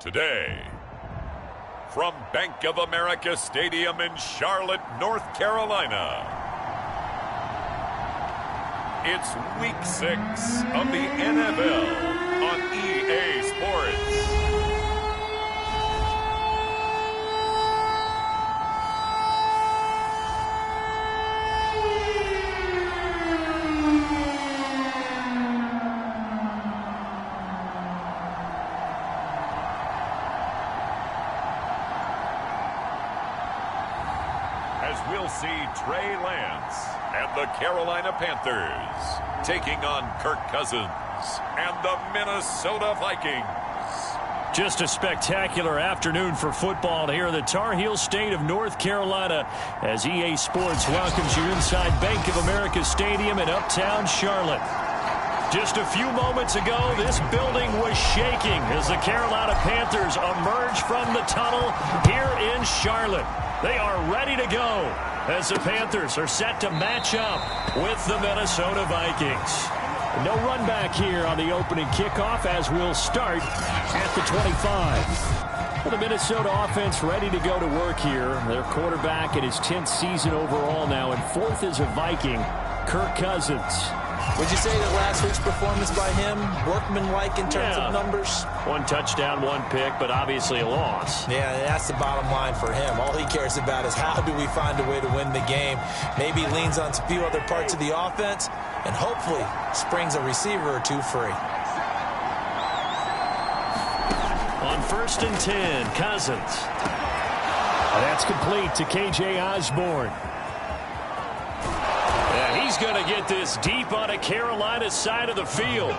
Today, from Bank of America Stadium in Charlotte, North Carolina, it's Week 6 of the NFL on EA Sports. We'll see Trey Lance and the Carolina Panthers taking on Kirk Cousins and the Minnesota Vikings. Just a spectacular afternoon for football here in the Tar Heel state of North Carolina as EA Sports welcomes you inside Bank of America Stadium in uptown Charlotte. Just a few moments ago, this building was shaking as the Carolina Panthers emerged from the tunnel here in Charlotte. They are ready to go as the Panthers are set to match up with the Minnesota Vikings. No run back here on the opening kickoff as we'll start at the 25. Well, the Minnesota offense ready to go to work here. Their quarterback in his 10th season overall now, and fourth is a Viking, Kirk Cousins. Would you say that last week's performance by him, workmanlike in terms of numbers? One touchdown, one pick, but obviously a loss. Yeah, that's the bottom line for him. All he cares about is how do we find a way to win the game. Maybe he leans on a few other parts of the offense and hopefully springs a receiver or two free. On 1st and 10, Cousins. That's complete to KJ Osborne. He's going to get this deep on a Carolina side of the field.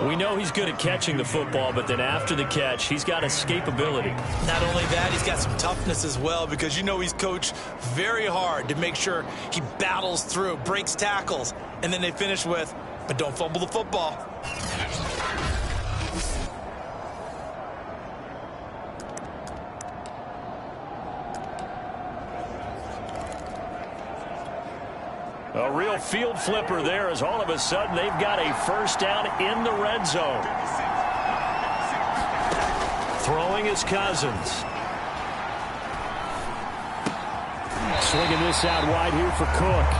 We know he's good at catching the football, but then after the catch, he's got escapability. Not only that, he's got some toughness as well, because you know he's coached very hard to make sure he battles through, breaks tackles, and then they finish with, but don't fumble the football. A real field flipper there as all of a sudden they've got a first down in the red zone. Throwing is Cousins. Swinging this out wide here for Cook.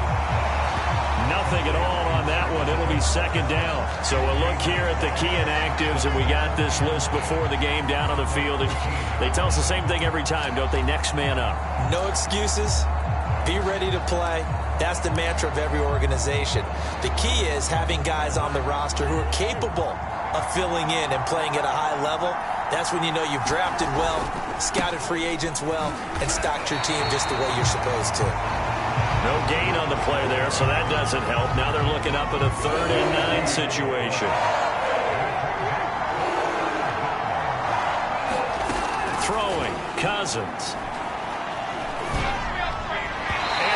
Nothing at all on that one. It'll be second down. So we'll look here at the key inactives, and we got this list before the game down on the field. They tell us the same thing every time, don't they? Next man up. No excuses. Be ready to play. That's the mantra of every organization. The key is having guys on the roster who are capable of filling in and playing at a high level. That's when you know you've drafted well, scouted free agents well, and stocked your team just the way you're supposed to. No gain on the play there, so that doesn't help. Now they're looking up at a 3rd and 9 situation. Throwing, Cousins.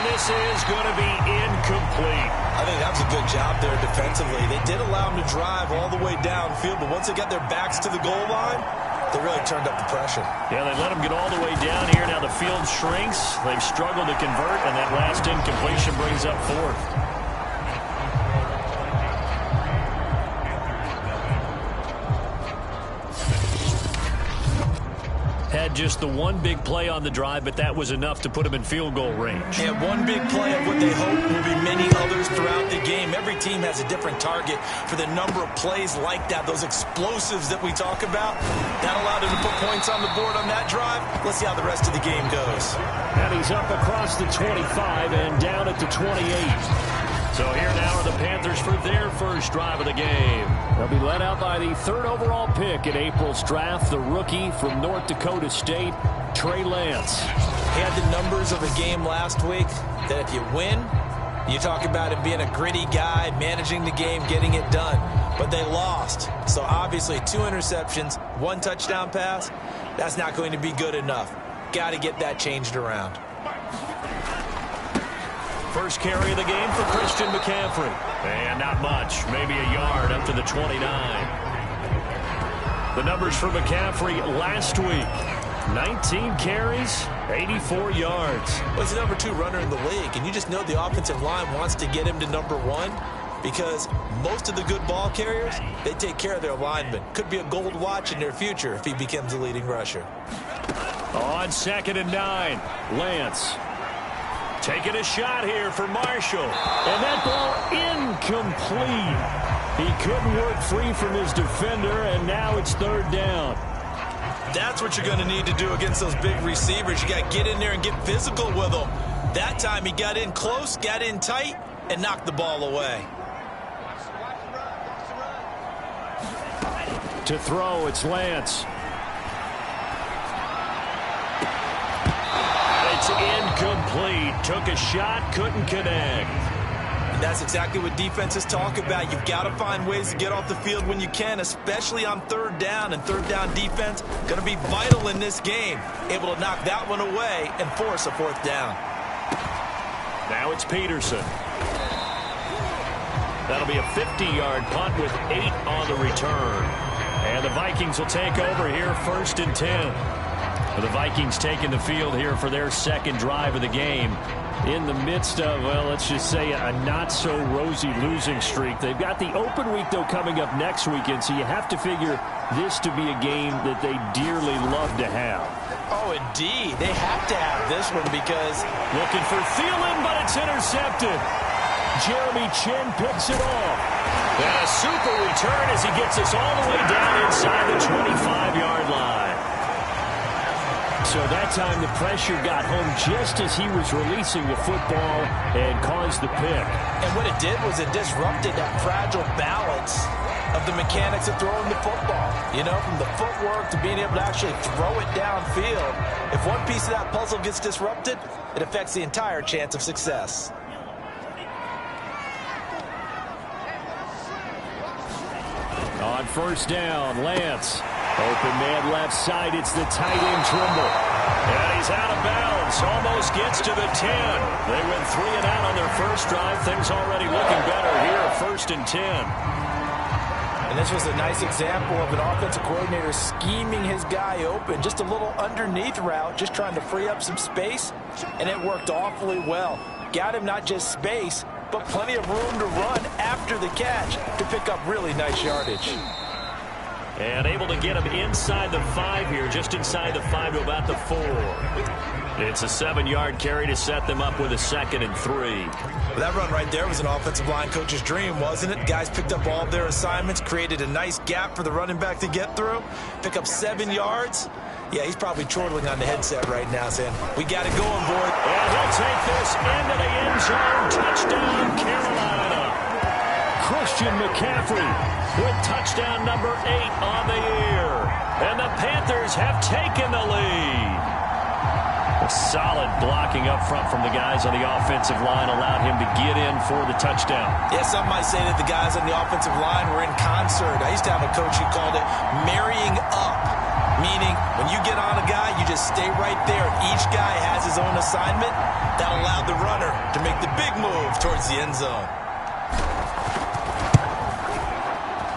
This is going to be incomplete. I think that was a good job there defensively. They did allow them to drive all the way downfield, but once they got their backs to the goal line, they really turned up the pressure. Yeah, they let them get all the way down here. Now the field shrinks. They've struggled to convert, and that last incompletion brings up 4th. Had just the one big play on the drive, but that was enough to put him in field goal range. Yeah, one big play of what they hope will be many others throughout the game. Every team has a different target for the number of plays like that, those explosives that we talk about. That allowed him to put points on the board on that drive. Let's see how the rest of the game goes. And he's up across the 25 and down at the 28. So here now are the Panthers for their first drive of the game. They'll be led out by the 3rd overall pick in April's draft, the rookie from North Dakota State, Trey Lance. He had the numbers of a game last week that if you win, you talk about him being a gritty guy, managing the game, getting it done. But they lost. So obviously 2 interceptions, 1 touchdown pass, that's not going to be good enough. Got to get that changed around. First carry of the game for Christian McCaffrey. And not much, maybe a yard up to the 29. The numbers for McCaffrey last week. 19 carries, 84 yards. Well, he's the number 2 runner in the league, and you just know the offensive line wants to get him to number 1. because most of the good ball carriers, they take care of their linemen. Could be a gold watch in their future if he becomes a leading rusher. On 2nd and 9, Lance taking a shot here for Marshall. And that ball incomplete. He couldn't work free from his defender, and now it's 3rd down. That's what you're going to need to do against those big receivers. You got to get in there and get physical with them. That time he got in close, got in tight, and knocked the ball away. To throw, it's Lance. It's incomplete. Took a shot, couldn't connect. And that's exactly what defenses talk about. You've got to find ways to get off the field when you can, especially on 3rd down. And 3rd down defense going to be vital in this game. Able to knock that one away and force a 4th down. Now it's Peterson. That'll be a 50-yard punt with 8 on the return. And the Vikings will take over here 1st and 10. The Vikings taking the field here for their 2nd drive of the game in the midst of, well, let's just say a not-so-rosy losing streak. They've got the open week, though, coming up next weekend, so you have to figure this to be a game that they dearly love to have. Oh, indeed. They have to have this one because... Looking for Thielen, but it's intercepted. Jeremy Chin picks it off. And a super return as he gets us all the way down inside the 25-yard line. So that time the pressure got home just as he was releasing the football and caused the pick. And what it did was it disrupted that fragile balance of the mechanics of throwing the football. You know, from the footwork to being able to actually throw it downfield. If one piece of that puzzle gets disrupted, it affects the entire chance of success. On 1st down, Lance. Open man left side. It's the tight end Trimble. And he's out of bounds. Almost gets to the 10. They went 3 and out on their first drive. Things already looking better here. 1st and 10. And this was a nice example of an offensive coordinator scheming his guy open. Just a little underneath route, just trying to free up some space. And it worked awfully well. Got him not just space, but plenty of room to run after the catch to pick up really nice yardage. And able to get him inside the 5 here, just inside the 5 to about the 4. It's a 7-yard carry to set them up with a 2nd and 3. Well, that run right there was an offensive line coach's dream, wasn't it? Guys picked up all of their assignments, created a nice gap for the running back to get through, pick up 7 yards. Yeah, he's probably chortling on the headset right now saying, we got it going, boy. And he'll take this into the end zone. Touchdown, Carolina. Christian McCaffrey with touchdown number 8 on the year. And the Panthers have taken the lead. A solid blocking up front from the guys on the offensive line allowed him to get in for the touchdown. Yeah, some might say that the guys on the offensive line were in concert. I used to have a coach who called it marrying up, meaning when you get on a guy, you just stay right there. Each guy has his own assignment. That allowed the runner to make the big move towards the end zone.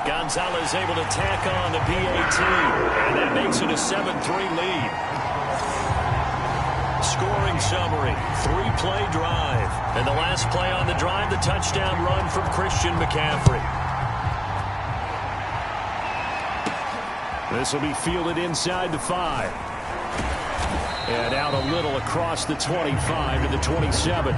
Gonzalez able to tack on the PAT, and that makes it a 7-3 lead. Scoring summary, 3-play drive. And the last play on the drive, the touchdown run from Christian McCaffrey. This will be fielded inside the 5. And out a little across the 25 to the 27.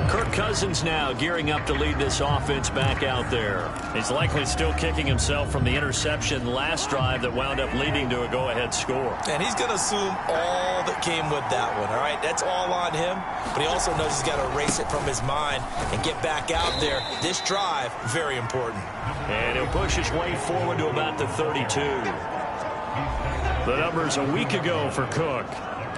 Kirk Cousins now gearing up to lead this offense back out there. He's likely still kicking himself from the interception last drive that wound up leading to a go-ahead score. And he's going to assume all that came with that one, all right? That's all on him, but he also knows he's got to erase it from his mind and get back out there. This drive, very important. And he'll push his way forward to about the 32. The numbers a week ago for Cook.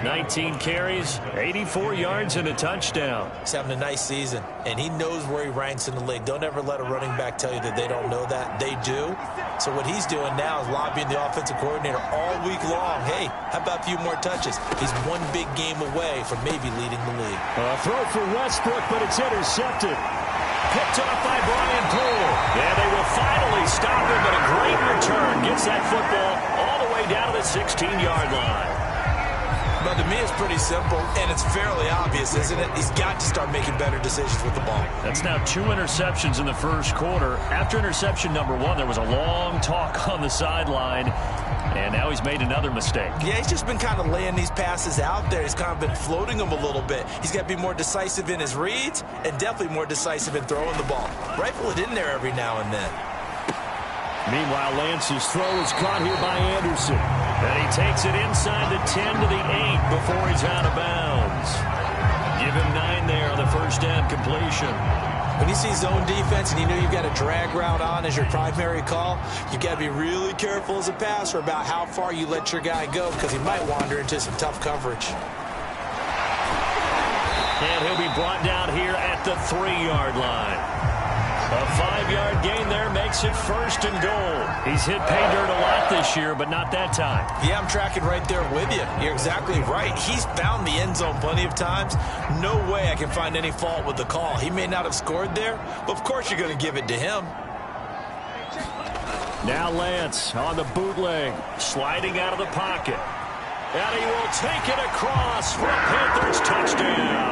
19 carries, 84 yards, and a touchdown. He's having a nice season, and he knows where he ranks in the league. Don't ever let a running back tell you that they don't know that. They do. So what he's doing now is lobbying the offensive coordinator all week long. Hey, how about a few more touches? He's one big game away from maybe leading the league. Throw for Westbrook, but it's intercepted. Picked off by Brian Poole. Yeah, they will finally stop him, but a great return gets that football all the way down to the 16-yard line. Well, to me, it's pretty simple, and it's fairly obvious, isn't it? He's got to start making better decisions with the ball. That's now 2 interceptions in the first quarter. After interception number 1, there was a long talk on the sideline, and now he's made another mistake. Yeah, he's just been kind of laying these passes out there. He's kind of been floating them a little bit. He's got to be more decisive in his reads and definitely more decisive in throwing the ball. Rifle it in there every now and then. Meanwhile, Lance's throw is caught here by Anderson. And he takes it inside the 10 to the 8 before he's out of bounds. Give him 9 there on the first down completion. When you see zone defense and you know you've got a drag route on as your primary call, you've got to be really careful as a passer about how far you let your guy go because he might wander into some tough coverage. And he'll be brought down here at the 3-yard line. A 5-yard gain there makes it first and goal. He's hit pay dirt a lot this year, but not that time. Yeah, I'm tracking right there with you. You're exactly right. He's found the end zone plenty of times. No way I can find any fault with the call. He may not have scored there, but of course you're going to give it to him. Now Lance on the bootleg, sliding out of the pocket. And he will take it across for a Panthers touchdown.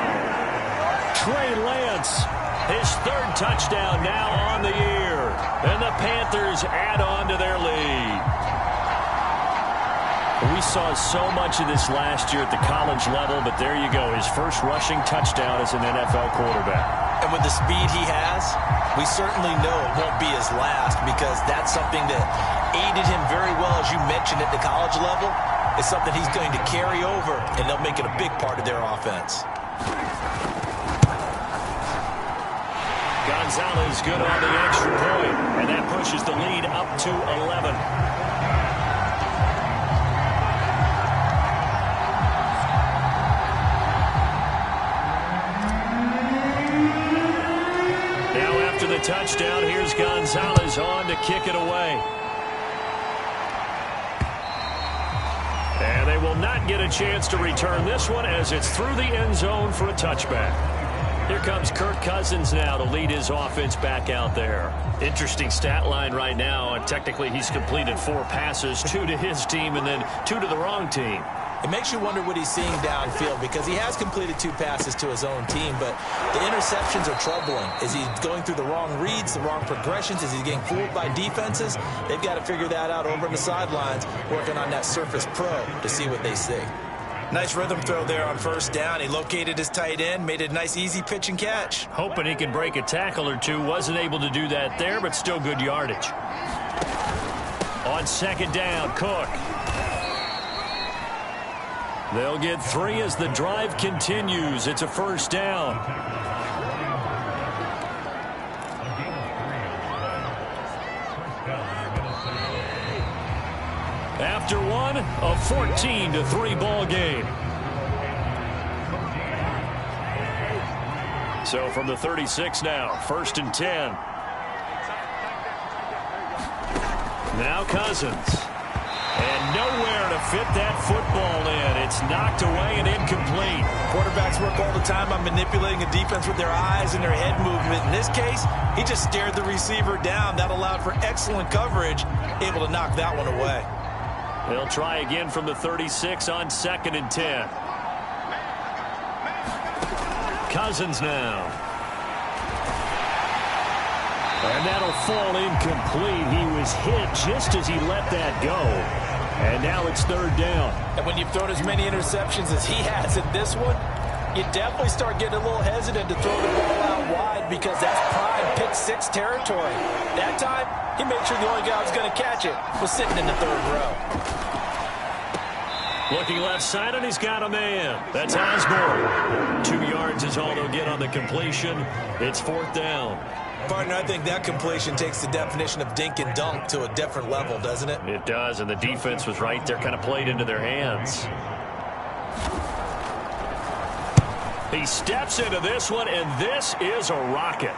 Trey Lance, his 3rd touchdown now on the year. And the Panthers add on to their lead. We saw so much of this last year at the college level, but there you go. His first rushing touchdown as an NFL quarterback. And with the speed he has, we certainly know it won't be his last because that's something that aided him very well, as you mentioned, at the college level. It's something he's going to carry over, and they'll make it a big part of their offense. Gonzalez good on the extra point, and that pushes the lead up to 11. Now after the touchdown, here's Gonzalez on to kick it away. And they will not get a chance to return this one as it's through the end zone for a touchback. Here comes Kirk Cousins now to lead his offense back out there. Interesting stat line right now. And technically, he's completed 4 passes, 2 to his team and then 2 to the wrong team. It makes you wonder what he's seeing downfield because he has completed 2 passes to his own team, but the interceptions are troubling. Is he going through the wrong reads, the wrong progressions? Is he getting fooled by defenses? They've got to figure that out over on the sidelines, working on that Surface Pro to see what they see. Nice rhythm throw there on first down. He located his tight end, made it a nice easy pitch and catch. Hoping he can break a tackle or 2. Wasn't able to do that there, but still good yardage. On second down, Cook. They'll get 3 as the drive continues. It's a first down. After one, a 14-3 ball game. So from the 36 now, 1st and 10. Now Cousins. And nowhere to fit that football in. It's knocked away and incomplete. Quarterbacks work all the time on manipulating a defense with their eyes and their head movement. In this case, he just stared the receiver down. That allowed for excellent coverage, able to knock that one away. They'll try again from the 36 on 2nd and 10. Cousins now. And that'll fall incomplete. He was hit just as he let that go. And now it's 3rd down. And when you've thrown as many interceptions as he has in this one, you definitely start getting a little hesitant to throw the ball out wide because that's prime pick 6 territory. That time, he made sure the only guy who was going to catch it was sitting in the 3rd row. Looking left side, and he's got a man. That's Osborne. 2 yards is all they'll get on the completion. It's 4th down. Partner, I think that completion takes the definition of dink and dunk to a different level, doesn't it? It does, and the defense was right there, kind of played into their hands. He steps into this one, and this is a rocket.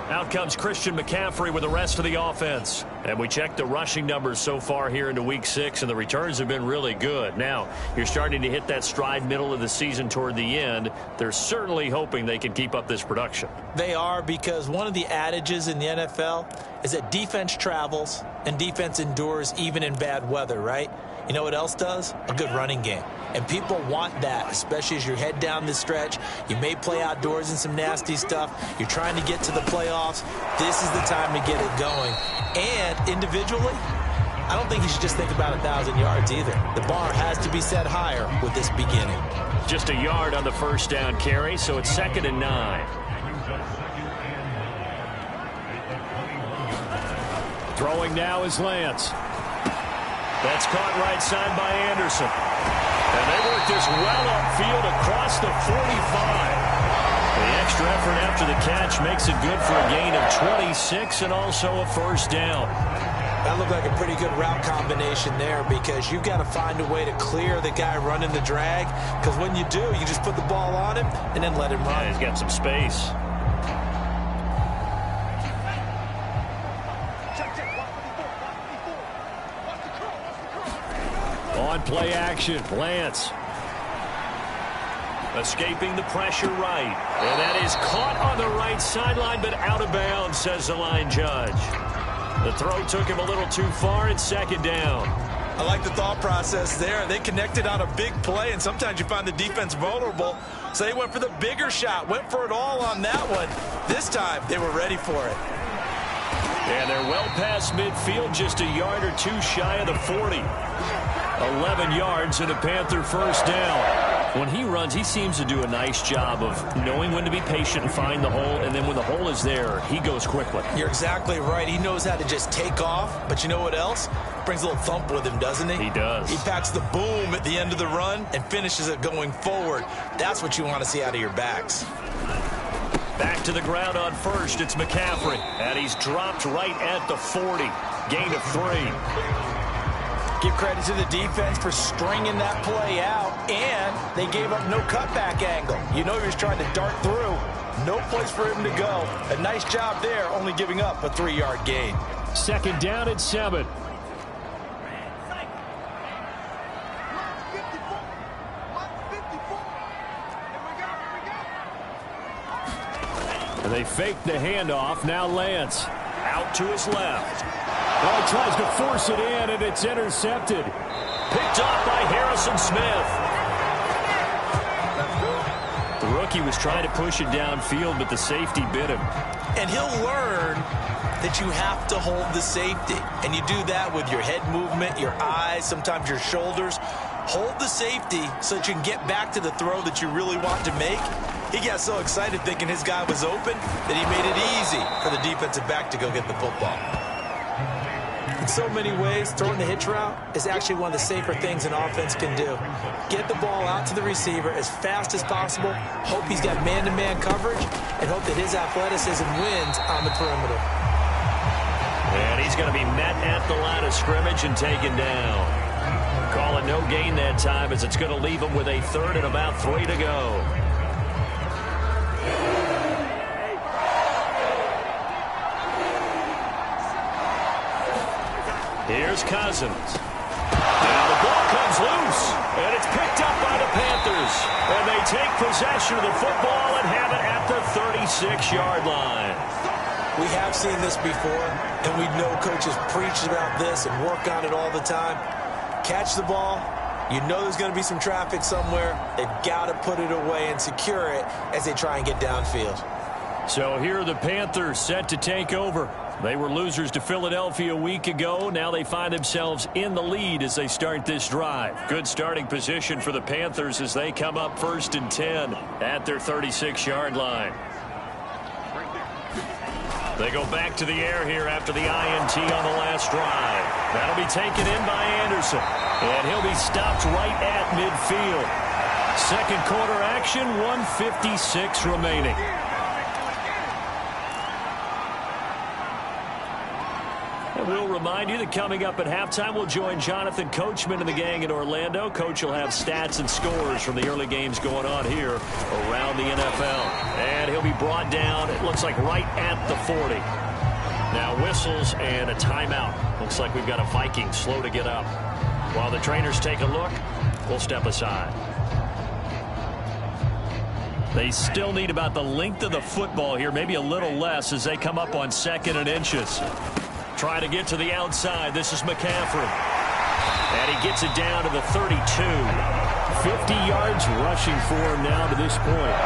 Out comes Christian McCaffrey with the rest of the offense. And we check the rushing numbers so far here into Week 6, and the returns have been really good. Now, you're starting to hit that stride middle of the season toward the end. They're certainly hoping they can keep up this production. They are, because one of the adages in the NFL is that defense travels and defense endures even in bad weather, right? You know what else does? A good running game. And people want that, especially as you head down the stretch. You may play outdoors in some nasty stuff. You're trying to get to the playoffs. This is the time to get it going. And individually, I don't think you should just think about 1,000 yards either. The bar has to be set higher with this beginning. Just a yard on the first down carry, so it's 2nd and 9. Throwing now is Lance. That's caught right side by Anderson. And they work this well upfield across the 45. The extra effort after the catch makes it good for a gain of 26 and also a first down. That looked like a pretty good route combination there because you've got to find a way to clear the guy running the drag, because when you do, you just put the ball on him and then let him run. Yeah, he's got some space. On play action, Lance. Escaping the pressure right. And that is caught on the right sideline, but out of bounds, says the line judge. The throw took him a little too far. It's 2nd down. I like the thought process there. They connected on a big play, and sometimes you find the defense vulnerable. So they went for the bigger shot, went for it all on that one. This time, they were ready for it. And they're well past midfield, just a yard or two shy of the 40. 11 yards and a Panther first down. When he runs, he seems to do a nice job of knowing when to be patient and find the hole, and then when the hole is there, he goes quickly. You're exactly right. He knows how to just take off, but you know what else? Brings a little thump with him, doesn't he? He does. He packs the boom at the end of the run and finishes it going forward. That's what you want to see out of your backs. Back to the ground on first, it's McCaffrey, and he's dropped right at the 40. Gain of 3. Give credit to the defense for stringing that play out, and they gave up no cutback angle. You know he was trying to dart through. No place for him to go. A nice job there, only giving up a 3-yard gain. 2nd down and 7. And they fake the handoff. Now Lance out to his left. Well, he tries to force it in, and it's intercepted. Picked off by Harrison Smith. The rookie was trying to push it downfield, but the safety bit him. And he'll learn that you have to hold the safety. And you do that with your head movement, your eyes, sometimes your shoulders. Hold the safety so that you can get back to the throw that you really want to make. He got so excited thinking his guy was open that he made it easy for the defensive back to go get the football. In so many ways, throwing the hitch route is actually one of the safer things an offense can do. Get the ball out to the receiver as fast as possible, hope he's got man-to-man coverage, and hope that his athleticism wins on the perimeter. And he's going to be met at the line of scrimmage and taken down. Call it no gain that time, as it's going to leave him with a 3rd and about 3 to go. Here's Cousins. Now the ball comes loose, and it's picked up by the Panthers. And they take possession of the football and have it at the 36-yard line. We have seen this before, and we know coaches preach about this and work on it all the time. Catch the ball. You know there's going to be some traffic somewhere. They've got to put it away and secure it as they try and get downfield. So here are the Panthers set to take over. They were losers to Philadelphia a week ago. Now they find themselves in the lead as they start this drive. Good starting position for the Panthers as they come up 1st and 10 at their 36-yard line. They go back to the air here after the INT on the last drive. That'll be taken in by Anderson. And he'll be stopped right at midfield. 2nd quarter action, 1:56 remaining. And we'll remind you that coming up at halftime, we'll join Jonathan Coachman and the gang in Orlando. Coach will have stats and scores from the early games going on here around the NFL. And he'll be brought down, it looks like, right at the 40. Now whistles and a timeout. Looks like we've got a Viking slow to get up. While the trainers take a look, we'll step aside. They still need about the length of the football here, maybe a little less as they come up on 2nd and inches. Try to get to the outside. This is McCaffrey. And he gets it down to the 32. 50 yards rushing for him now to this point.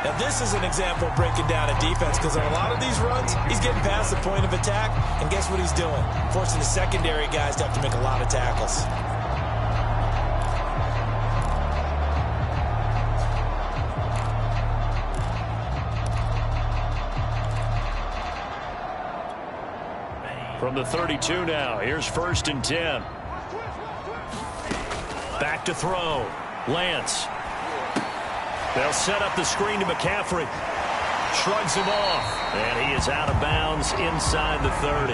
Now, this is an example of breaking down a defense, because on a lot of these runs, he's getting past the point of attack, and guess what he's doing? Forcing the secondary guys to have to make a lot of tackles. From the 32 now, here's 1st and 10. Back to throw. Lance. They'll set up the screen to McCaffrey. Shrugs him off. And he is out of bounds inside the 30.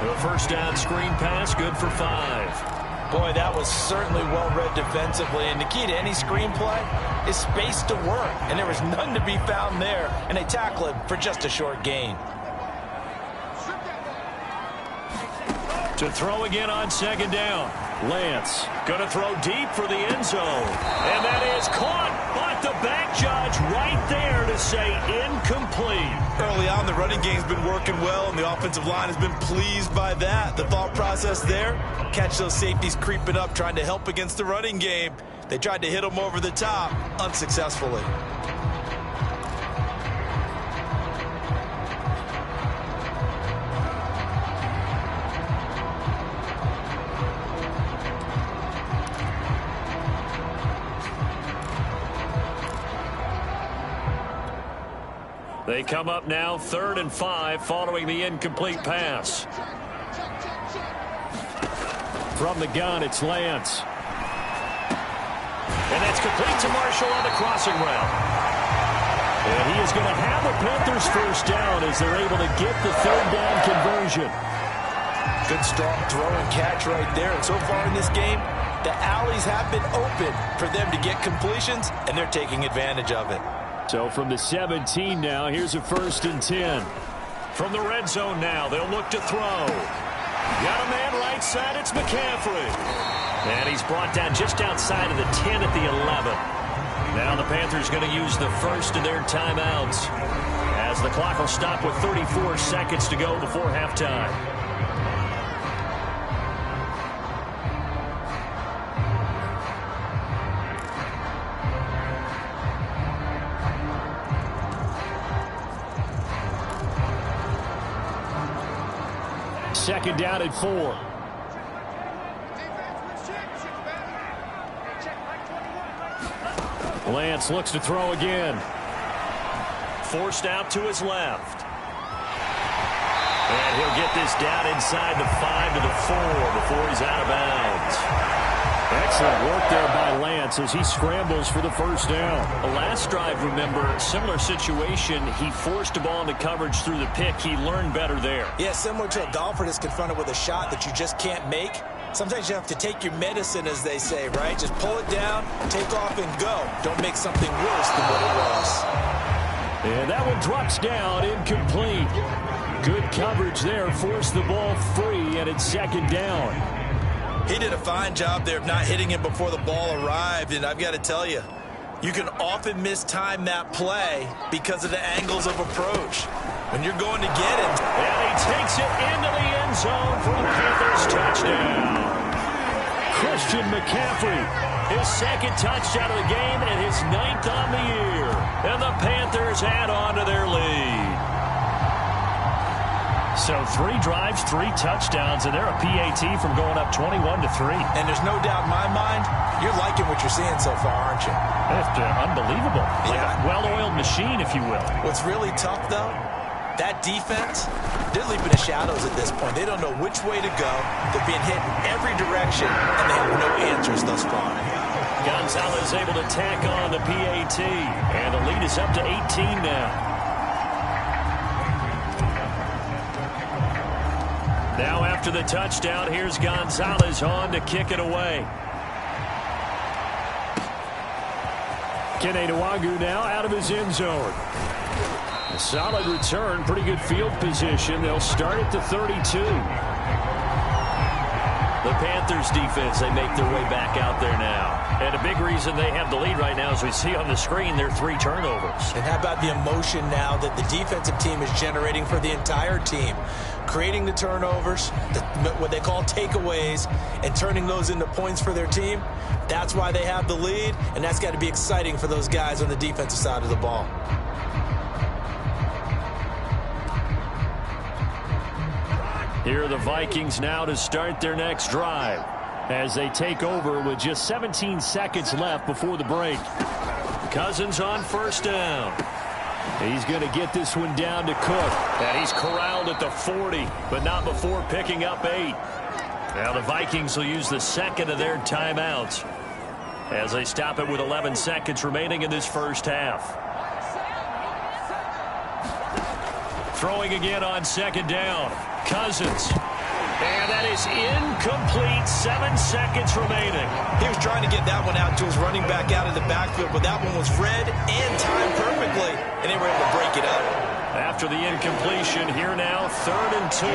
The first down screen pass, good for 5. Boy, that was certainly well read defensively. And the key to any screenplay is space to work. And there was none to be found there. And they tackle it for just a short gain. To throw again on 2nd down. Lance going to throw deep for the end zone. And that is caught. But the back judge right there to say incomplete. Early on, the running game's been working well, and the offensive line has been pleased by that. The thought process there, catch those safeties creeping up, trying to help against the running game. They tried to hit them over the top, unsuccessfully. They come up now 3rd and 5 following the incomplete pass. From the gun, it's Lance. And that's complete to Marshall on the crossing route. And he is going to have the Panthers first down as they're able to get the 3rd down conversion. Good strong throw and catch right there. And so far in this game, the alleys have been open for them to get completions, and they're taking advantage of it. So from the 17 now, here's a 1st and 10. From the red zone now, they'll look to throw. Got a man right side, it's McCaffrey. And he's brought down just outside of the 10 at the 11. Now the Panthers going to use the first of their timeouts as the clock will stop with 34 seconds to go before halftime. Second down at 4. Lance looks to throw again. Forced out to his left. And he'll get this down inside the 5 to the 4 before he's out of bounds. Excellent work there by Lance as he scrambles for the first down. The last drive, remember, similar situation. He forced a ball into coverage through the pick. He learned better there. Yeah, similar to a golfer that's confronted with a shot that you just can't make. Sometimes you have to take your medicine, as they say, right? Just pull it down, take off, and go. Don't make something worse than what it was. And that one drops down, incomplete. Good coverage there, forced the ball free, and it's 2nd down. He did a fine job there of not hitting him before the ball arrived, and I've got to tell you, you can often mistime that play because of the angles of approach. When you're going to get him. And he takes it into the end zone for the Panthers touchdown. Christian McCaffrey, his 2nd touchdown of the game and his 9th on the year. And the Panthers add on to their lead. So 3 drives, 3 touchdowns, and they're a PAT from going up 21-3. And there's no doubt in my mind, you're liking what you're seeing so far, aren't you? It's unbelievable. Like a well-oiled machine, if you will. What's really tough, though, that defense, they're leaping the shadows at this point. They don't know which way to go. They're being hit in every direction, and they have no answers thus far. Gonzalez able to tack on the PAT, and the lead is up to 18 now. Now after the touchdown, here's Gonzalez on to kick it away. Kene Nwangwu now out of his end zone. A solid return, pretty good field position. They'll start at the 32. The Panthers defense, they make their way back out there now. And a big reason they have the lead right now, as we see on the screen, their 3 turnovers. And how about the emotion now that the defensive team is generating for the entire team? Creating the turnovers, what they call takeaways, and turning those into points for their team. That's why they have the lead, and that's got to be exciting for those guys on the defensive side of the ball. Here are the Vikings now to start their next drive as they take over with just 17 seconds left before the break. Cousins on first down. He's going to get this one down to Cook. And he's corralled at the 40, but not before picking up 8. Now the Vikings will use the second of their timeouts as they stop it with 11 seconds remaining in this first half. Throwing again on second down. Cousins. And that is incomplete. 7 seconds remaining. He was trying to get that one out to his running back out of the backfield, but that one was read and timed perfectly, and they were able to break it up. After the incompletion, here now, 3rd and 2.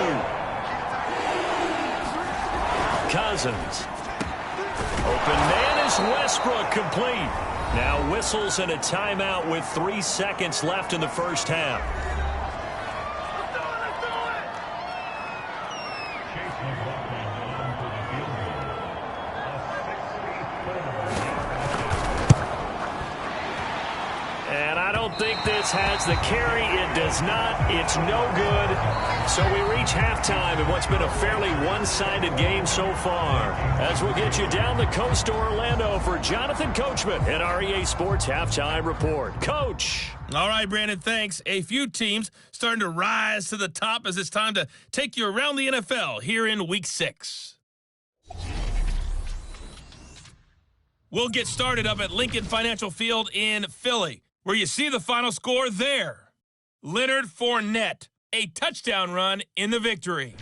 Cousins. Open man is Westbrook, complete. Now whistles and a timeout with 3 seconds left in the first half. Think this has the carry. It does not. It's no good. So we reach halftime in what's been a fairly one-sided game so far. As we'll get you down the coast to Orlando for Jonathan Coachman at our EA Sports Halftime Report. Coach. All right, Brandon, thanks. A few teams starting to rise to the top as it's time to take you around the NFL here in Week 6. We'll get started up at Lincoln Financial Field in Philly, where you see the final score there. Leonard Fournette, a touchdown run in the victory.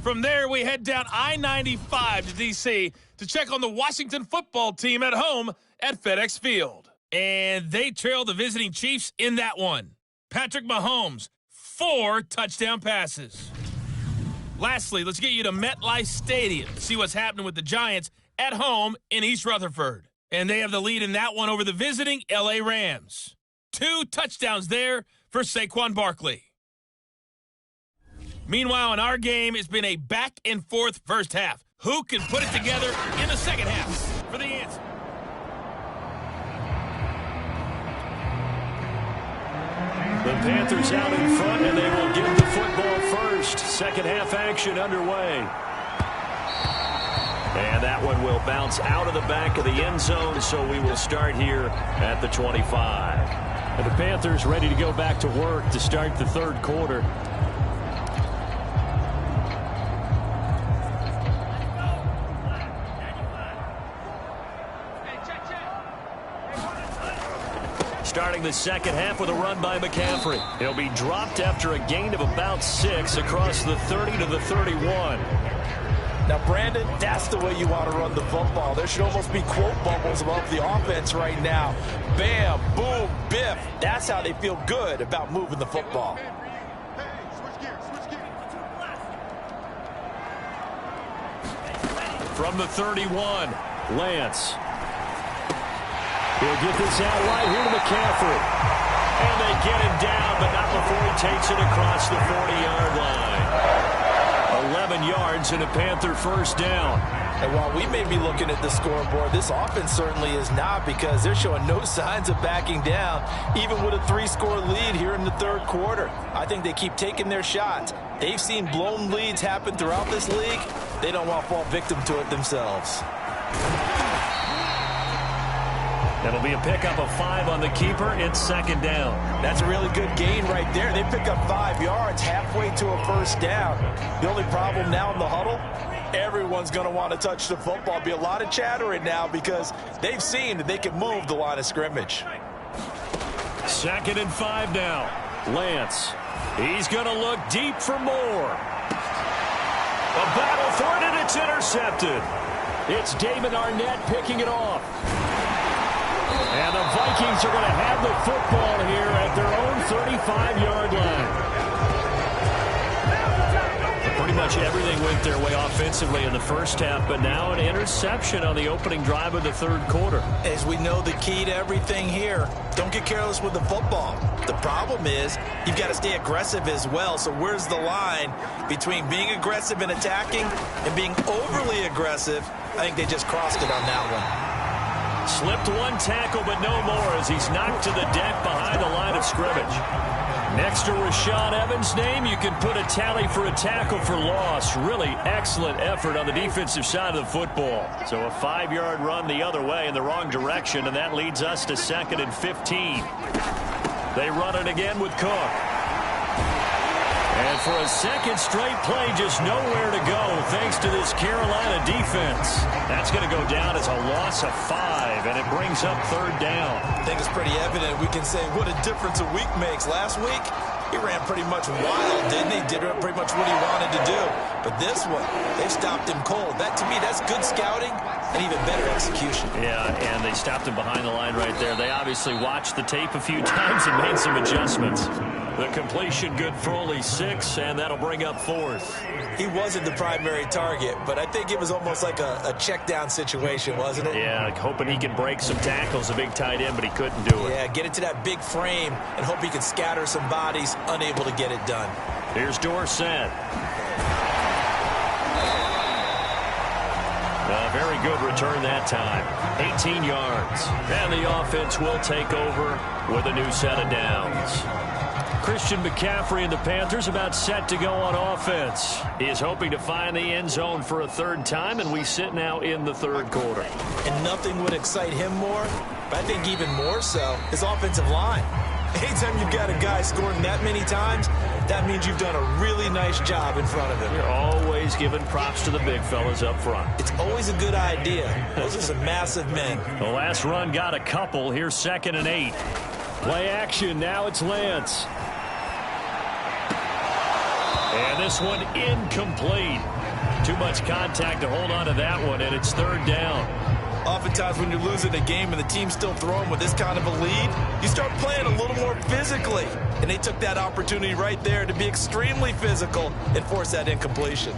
From there, we head down I-95 to D.C. to check on the Washington football team at home at FedEx Field. And they trail the visiting Chiefs in that one. Patrick Mahomes, 4 touchdown passes. Lastly, let's get you to MetLife Stadium to see what's happening with the Giants at home in East Rutherford. And they have the lead in that one over the visiting L.A. Rams. 2 touchdowns there for Saquon Barkley. Meanwhile, in our game, it's been a back-and-forth first half. Who can put it together in the second half? For the answer. The Panthers out in front, and they will give the football first. Second half action underway. And that one will bounce out of the back of the end zone, so we will start here at the 25. And the Panthers ready to go back to work to start the third quarter. Starting the second half with a run by McCaffrey. He'll be dropped after a gain of about 6 across the 30 to the 31. Now, Brandon, that's the way you want to run the football. There should almost be quote bubbles above the offense right now. Bam, boom, biff. That's how they feel good about moving the football. From the 31, Lance. He'll get this out right here to McCaffrey. And they get him down, but not before he takes it across the 40-yard line. 11 yards and a Panther first down. And while we may be looking at the scoreboard, this offense certainly is not, because they're showing no signs of backing down, even with a 3-score lead here in the third quarter. I think they keep taking their shots. They've seen blown leads happen throughout this league. They don't want to fall victim to it themselves. That'll be a pickup of 5 on the keeper. It's second down. That's a really good gain right there. They pick up 5 yards halfway to a first down. The only problem now in the huddle, everyone's going to want to touch the football. Be a lot of chattering now because they've seen that they can move the line of scrimmage. 2nd and 5 now. Lance. He's going to look deep for more. A battle for it, and it's intercepted. It's David Arnett picking it off. And the Vikings are going to have the football here at their own 35-yard line. Pretty much much everything went their way offensively in the first half, but now an interception on the opening drive of the third quarter. As we know, the key to everything here, don't get careless with the football. The problem is you've got to stay aggressive as well. So where's the line between being aggressive and attacking and being overly aggressive? I think they just crossed it on that one. Slipped one tackle, but no more as he's knocked to the deck behind the line of scrimmage. Next to Rashaan Evans' name, you can put a tally for a tackle for loss. Really excellent effort on the defensive side of the football. So a 5-yard run the other way in the wrong direction, and that leads us to 2nd and 15. They run it again with Cook. And for a second straight play, just nowhere to go thanks to this Carolina defense. That's going to go down as a loss of 5, and it brings up 3rd down. I think it's pretty evident. We can say what a difference a week makes. Last week, he ran pretty much wild, didn't he? Did pretty much what he wanted to do. But this one, they stopped him cold. That, to me, that's good scouting and even better execution. Yeah, and they stopped him behind the line right there. They obviously watched the tape a few times and made some adjustments. The completion good for only 6, and that'll bring up 4th. He wasn't the primary target, but I think it was almost like a check down situation, wasn't it? Yeah, like hoping he could break some tackles, a big tight end, but he couldn't do it. Yeah, get it to that big frame and hope he could scatter some bodies, unable to get it done. Here's Dorsett. A very good return that time. 18 yards. And the offense will take over with a new set of downs. Christian McCaffrey and the Panthers about set to go on offense. He is hoping to find the end zone for a 3rd time, and we sit now in the 3rd quarter. And nothing would excite him more, but I think even more so, his offensive line. Anytime you've got a guy scoring that many times, that means you've done a really nice job in front of him. You're always giving props to the big fellas up front. It's always a good idea. Those are some massive men. The last run got a couple. Here's 2nd and 8. Play action. Now it's Lance. And this one incomplete. Too much contact to hold on to that one, and it's 3rd down. Oftentimes when you're losing a game and the team's still throwing with this kind of a lead, you start playing a little more physically. And they took that opportunity right there to be extremely physical and force that incompletion.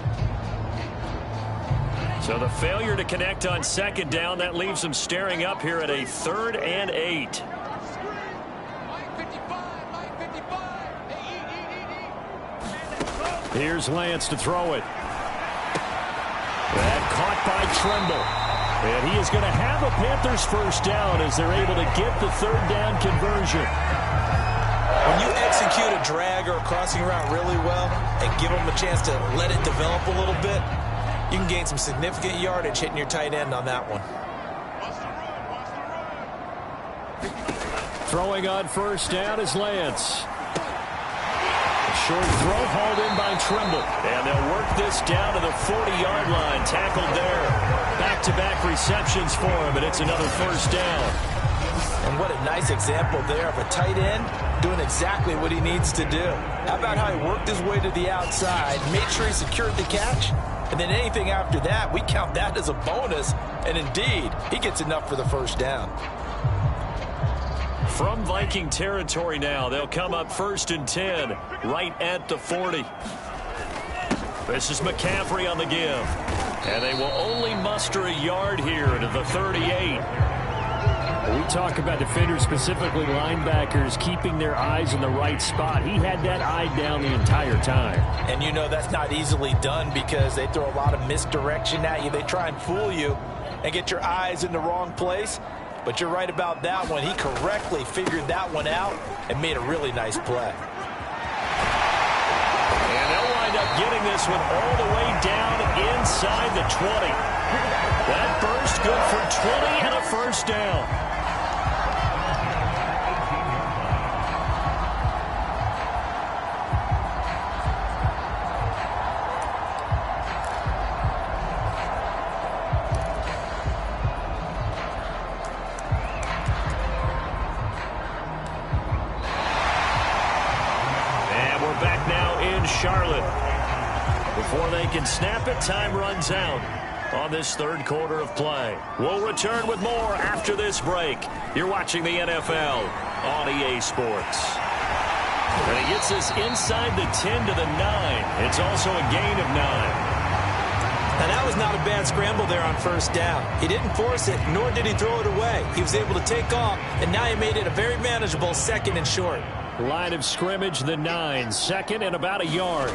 So the failure to connect on 2nd down, that leaves them staring up here at a 3rd and 8. Here's Lance to throw it. That caught by Tremble. And he is going to have a Panthers 1st down as they're able to get the 3rd down conversion. When you execute a drag or a crossing route really well and give them a chance to let it develop a little bit, you can gain some significant yardage hitting your tight end on that one. Throwing on 1st down is Lance. Short throw hauled in by Tremble. And they'll work this down to the 40-yard line. Tackled there. Back-to-back receptions for him, and it's another 1st down. And what a nice example there of a tight end doing exactly what he needs to do. How about how he worked his way to the outside, made sure he secured the catch, and then anything after that, we count that as a bonus. And indeed, he gets enough for the 1st down. From Viking territory now, they'll come up 1st and 10, right at the 40. This is McCaffrey on the give. And they will only muster a yard here to the 38. We talk about defenders, specifically linebackers, keeping their eyes in the right spot. He had that eye down the entire time. And you know that's not easily done because they throw a lot of misdirection at you. They try and fool you and get your eyes in the wrong place. But you're right about that one. He correctly figured that one out and made a really nice play. And they'll wind up getting this one all the way down inside the 20. That burst good for 20 and a 1st down. Charlotte. Before they can snap it, time runs out on this 3rd quarter of play. We'll return with more after this break. You're watching the NFL on EA Sports. And he gets this inside the 10 to the 9. It's also a gain of 9. And that was not a bad scramble there on first down. He didn't force it, nor did he throw it away. He was able to take off, and now he made it a very manageable 2nd and short. Line of scrimmage, the 9. 2nd and about a yard.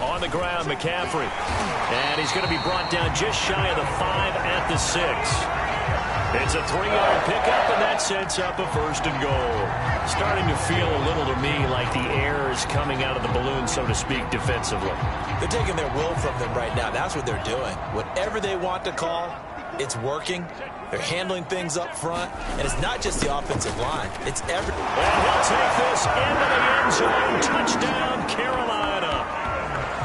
On the ground, McCaffrey. And he's going to be brought down just shy of the 5 at the 6. It's a 3-yard pickup, and that sets up a 1st and goal. Starting to feel a little to me like the air is coming out of the balloon, so to speak, defensively. They're taking their will from them right now. That's what they're doing. Whatever they want to call, it's working. They're handling things up front, and it's not just the offensive line. It's every. And he'll take this into the end zone. Touchdown, Carolina.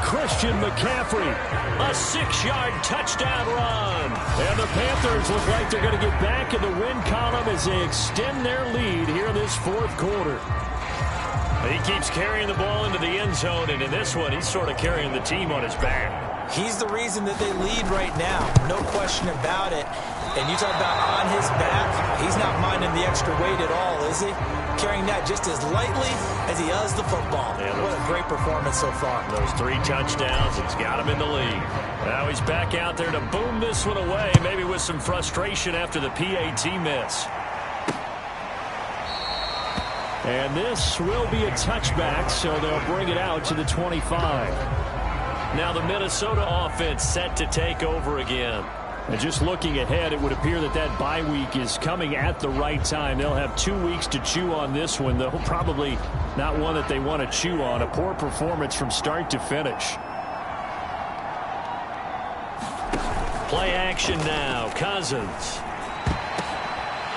Christian McCaffrey, a 6-yard touchdown run. And the Panthers look like they're going to get back in the win column as they extend their lead here in this 4th quarter. He keeps carrying the ball into the end zone, and in this one, he's sort of carrying the team on his back. He's the reason that they lead right now. No question about it. And you talk about on his back, he's not minding the extra weight at all, is he? Carrying that just as lightly as he does the football. Yeah, what a great performance so far. Those 3 touchdowns, it's got him in the lead. Now he's back out there to boom this one away, maybe with some frustration after the PAT miss. And this will be a touchback, so they'll bring it out to the 25. Now the Minnesota offense set to take over again. And just looking ahead, it would appear that that bye week is coming at the right time. They'll have 2 weeks to chew on this one, though probably not one that they want to chew on. A poor performance from start to finish. Play action now. Cousins.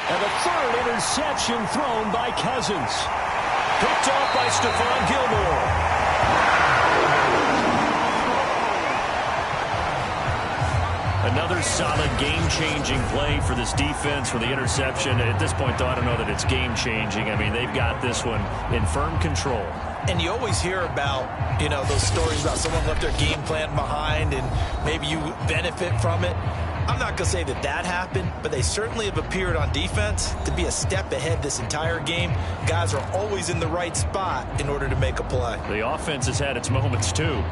And the 3rd interception thrown by Cousins. Picked off by Stephon Gilmore. Another solid game-changing play for this defense with the interception. At this point, though, I don't know that it's game-changing. I mean, they've got this one in firm control. And you always hear about, those stories about someone left their game plan behind and maybe you benefit from it. I'm not going to say that that happened, but they certainly have appeared on defense to be a step ahead this entire game. Guys are always in the right spot in order to make a play. The offense has had its moments, too.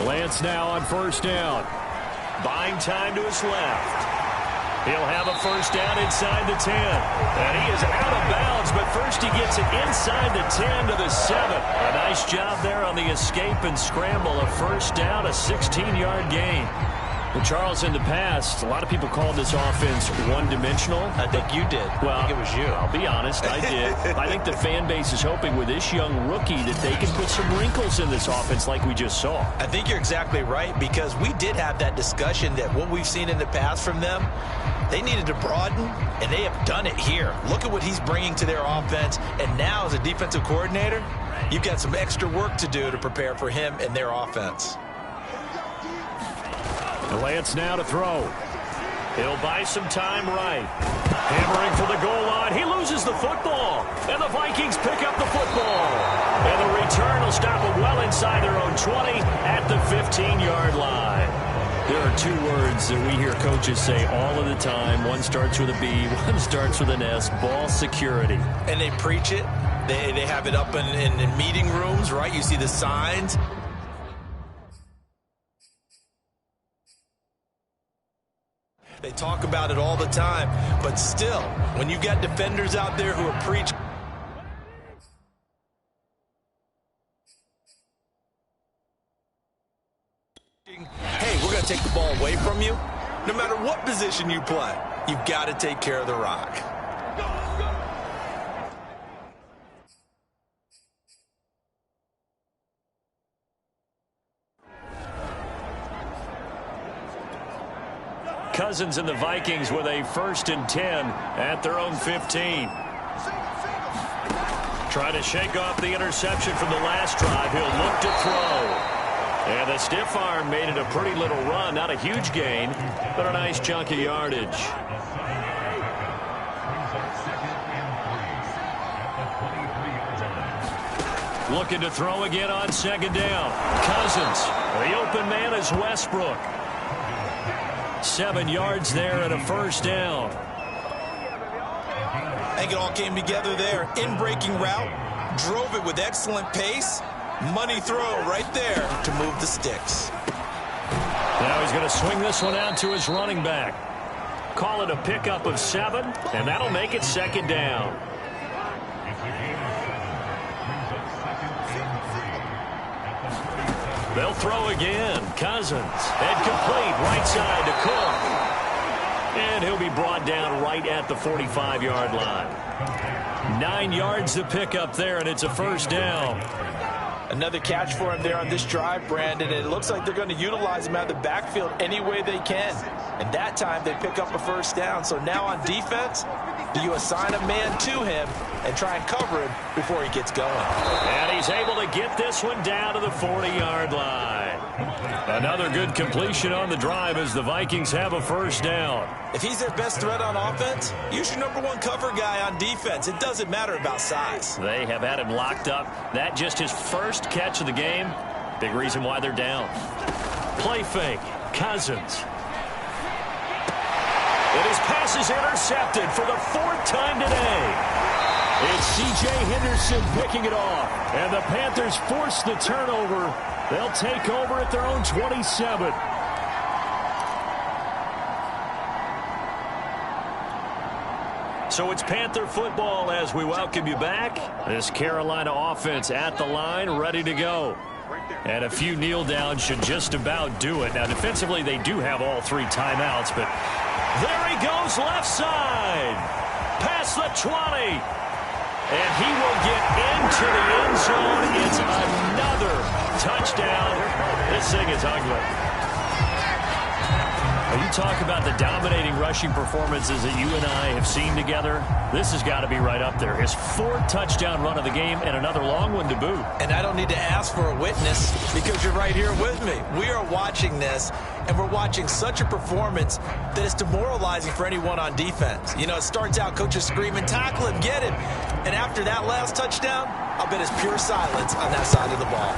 Lance now on first down. Buying time to his left. He'll have a first down inside the 10. And he is out of bounds, but first he gets it inside the 10 to the 7. A nice job there on the escape and scramble. A first down, a 16-yard gain. Well, Charles, in the past, a lot of people called this offense one-dimensional. I think you did. Well, I think it was you. I'll be honest, I did. I think the fan base is hoping with this young rookie that they can put some wrinkles in this offense like we just saw. I think you're exactly right, because we did have that discussion that what we've seen in the past from them, they needed to broaden, and they have done it here. Look at what he's bringing to their offense, and now as a defensive coordinator, you've got some extra work to do to prepare for him and their offense. Lance now to throw. He'll buy some time right. Hammering for the goal line. He loses the football. And the Vikings pick up the football. And the return will stop it well inside their own 20 at the 15-yard line. There are 2 words that we hear coaches say all of the time. One starts with a B, one starts with an S. Ball security. And they preach it. They have it up in meeting rooms, right? You see the signs. They talk about it all the time, but still, when you got defenders out there who are preaching, hey, we're going to take the ball away from you. No matter what position you play, you've got to take care of the rock. Cousins and the Vikings with a 1st and 10 at their own 15. Trying to shake off the interception from the last drive. He'll look to throw. And the stiff arm made it a pretty little run. Not a huge gain, but a nice chunk of yardage. Looking to throw again on 2nd down. Cousins. The open man is Westbrook. 7 yards there and a first down. I think it all came together there. In-breaking route, drove it with excellent pace. Money throw right there to move the sticks. Now he's going to swing this one out to his running back. Call it a pickup of 7, and that'll make it second down. They'll throw again. Cousins. Head complete. Right side to Cook. And he'll be brought down right at the 45-yard line. 9 yards to pick up there, and it's a first down. Another catch for him there on this drive, Brandon. And it looks like they're going to utilize him out of the backfield any way they can. And that time they pick up a first down. So now on defense, do you assign a man to him and try and cover him before he gets going? And he's able to get this one down to the 40-yard line. Another good completion on the drive as the Vikings have a first down. If he's their best threat on offense, use your #1 cover guy on defense. It doesn't matter about size. They have had him locked up. That just his first catch of the game. Big reason why they're down. Play fake. Cousins. And his pass is intercepted for the 4th time today. It's C.J. Henderson picking it off. And the Panthers force the turnover. They'll take over at their own 27. So it's Panther football as we welcome you back. This Carolina offense at the line, ready to go. And a few kneel downs should just about do it. Now, defensively, they do have all 3 timeouts, but there he goes left side. Past the 20. And he will get into the end zone. It's another touchdown. This thing is ugly. When you talk about the dominating rushing performances that you and I have seen together, this has got to be right up there. His 4th touchdown run of the game and another long one to boot. And I don't need to ask for a witness because you're right here with me. We are watching this, and we're watching such a performance that is demoralizing for anyone on defense. You know, it starts out, coaches screaming, tackle him, get him. And after that last touchdown, I'll bet it's pure silence on that side of the ball.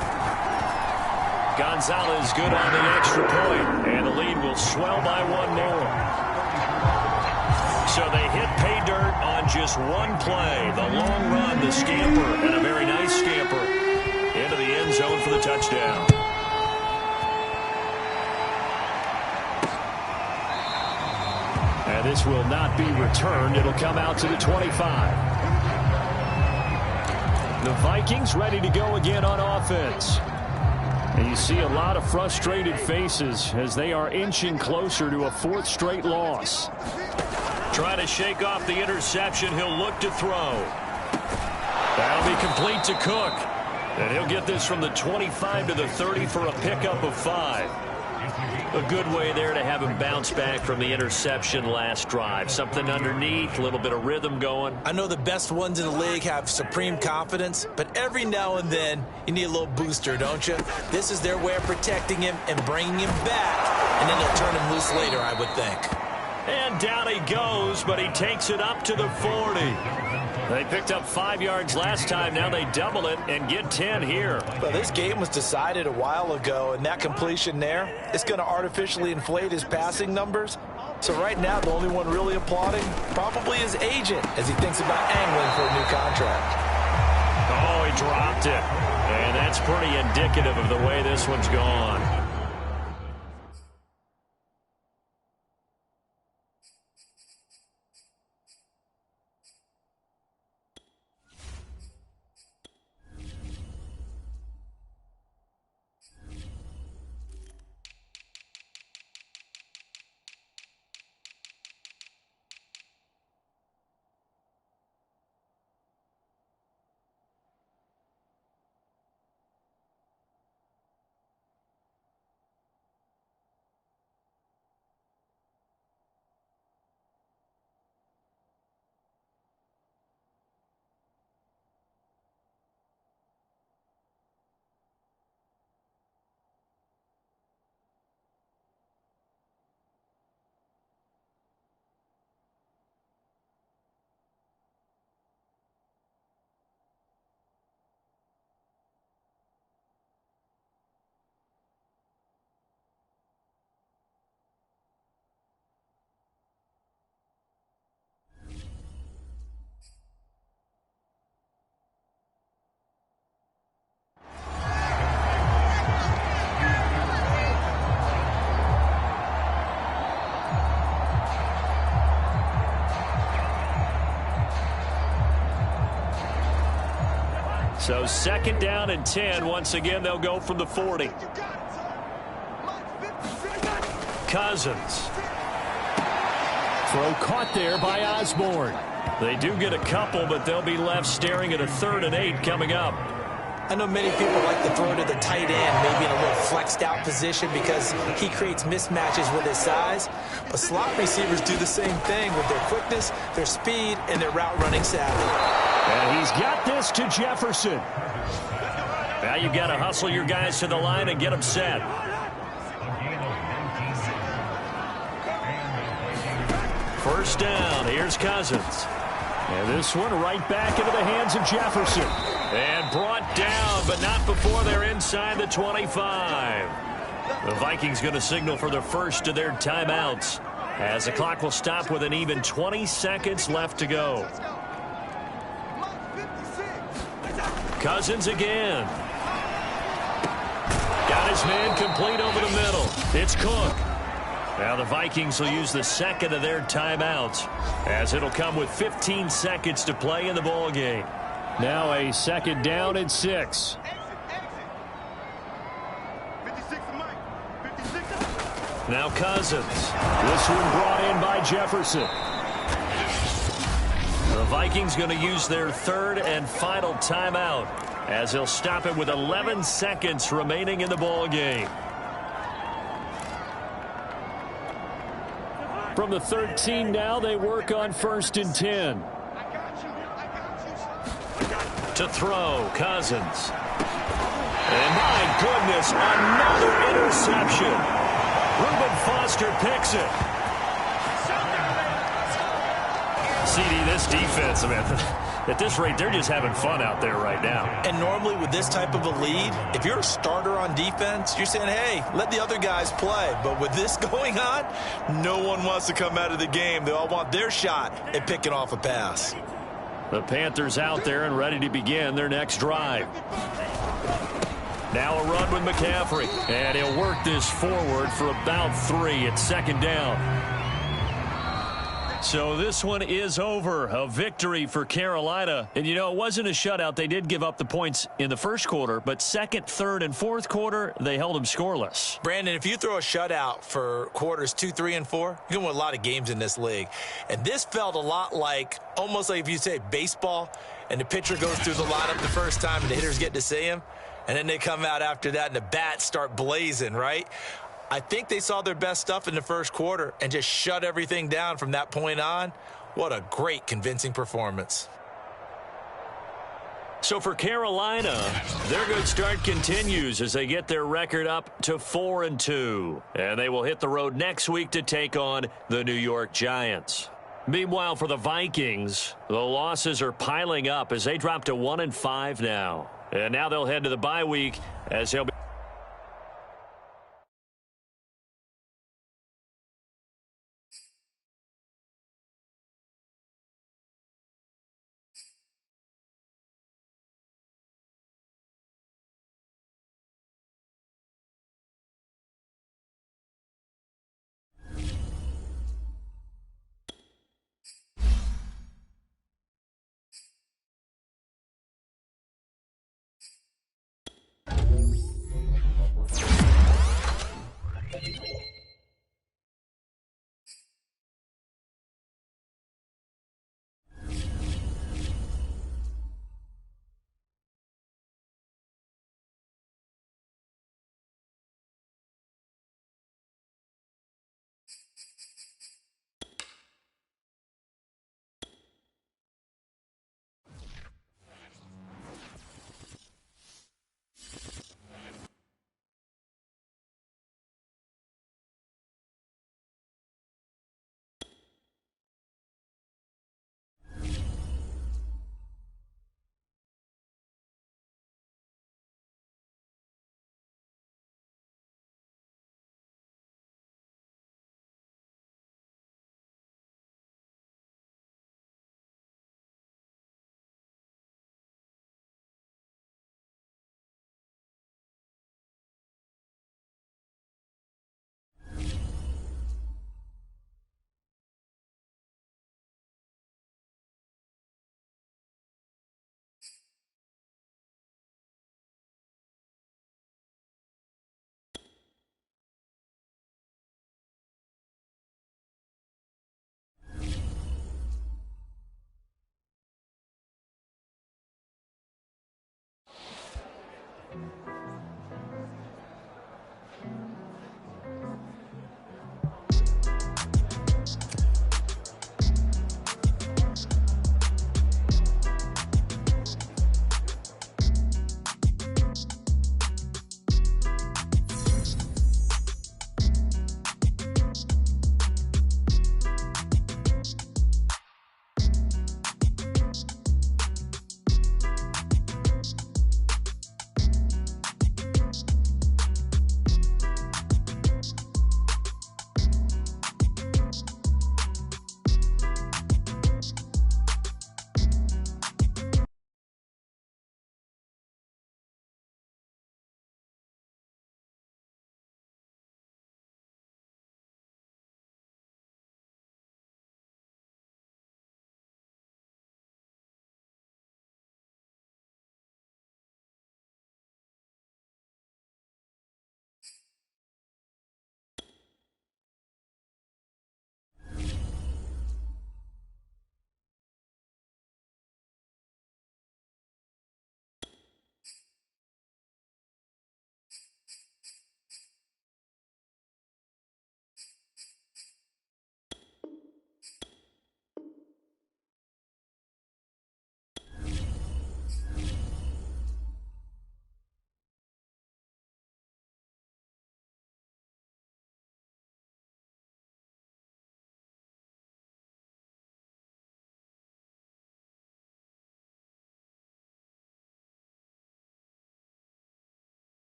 Gonzalez good on the extra point, and the lead will swell by 1 more. So they hit pay dirt on just 1 play. The long run, the scamper, and a very nice scamper into the end zone for the touchdown. And this will not be returned. It'll come out to the 25. The Vikings ready to go again on offense. And you see a lot of frustrated faces as they are inching closer to a 4th straight loss. Trying to shake off the interception. He'll look to throw. That'll be complete to Cook. And he'll get this from the 25 to the 30 for a pickup of 5. A good way there to have him bounce back from the interception last drive. Something underneath, a little bit of rhythm going. I know the best ones in the league have supreme confidence, but every now and then you need a little booster, don't you? This is their way of protecting him and bringing him back, and then they'll turn him loose later, I would think. And down he goes, but he takes it up to the 40. They picked up 5 yards last time. Now they double it and get 10 here. Well, this game was decided a while ago, and that completion there is going to artificially inflate his passing numbers. So right now, the only one really applauding probably his agent as he thinks about angling for a new contract. Oh, he dropped it. And that's pretty indicative of the way this one's gone. So 2nd down and 10. Once again, they'll go from the 40. Cousins. Throw caught there by Osborne. They do get a couple, but they'll be left staring at a 3rd and 8 coming up. I know many people like to throw to the tight end, maybe in a little flexed out position because he creates mismatches with his size. But slot receivers do the same thing with their quickness, their speed, and their route running savvy. And he's got this to Jefferson. Now you've got to hustle your guys to the line and get them set. First down, here's Cousins. And this one right back into the hands of Jefferson. And brought down, but not before they're inside the 25. The Vikings going to signal for the first of their timeouts, as the clock will stop with an even 20 seconds left to go. Cousins again. Got his man complete over the middle. It's Cook. Now the Vikings will use the second of their timeouts, as it'll come with 15 seconds to play in the ball game. Now a 2nd down and 6. Now Cousins. This one brought in by Jefferson. The Vikings going to use their 3rd and final timeout, as they'll stop it with 11 seconds remaining in the ball game. From the 13 now, they work on 1st and 10. To throw, Cousins. And my goodness, another interception. Reuben Foster picks it. CD, this defense, man, at this rate, they're just having fun out there right now. And normally with this type of a lead, if you're a starter on defense, you're saying, hey, let the other guys play. But with this going on, No one wants to come out of the game. They all want their shot at picking off a pass. The Panthers out there and ready to begin their next drive. Now a run with McCaffrey. And he'll work this forward for about 3 at 2nd down. So this one is over. A victory for Carolina. And, you know, it wasn't a shutout. They did give up the points in the first quarter, but 2nd, 3rd, and 4th quarter, they held them scoreless. Brandon, if you throw a shutout for quarters 2, 3, and 4, you're going to win a lot of games in this league. And this felt a lot like, almost like if you say baseball, and the pitcher goes through the lineup the first time and the hitters get to see him, and then they come out after that and the bats start blazing, right? I think they saw their best stuff in the first quarter and just shut everything down from that point on. What a great, convincing performance. So for Carolina, their good start continues as they get their record up to 4-2. And they will hit the road next week to take on the New York Giants. Meanwhile, for the Vikings, the losses are piling up as they drop to 1-5 now. And now they'll head to the bye week as they'll be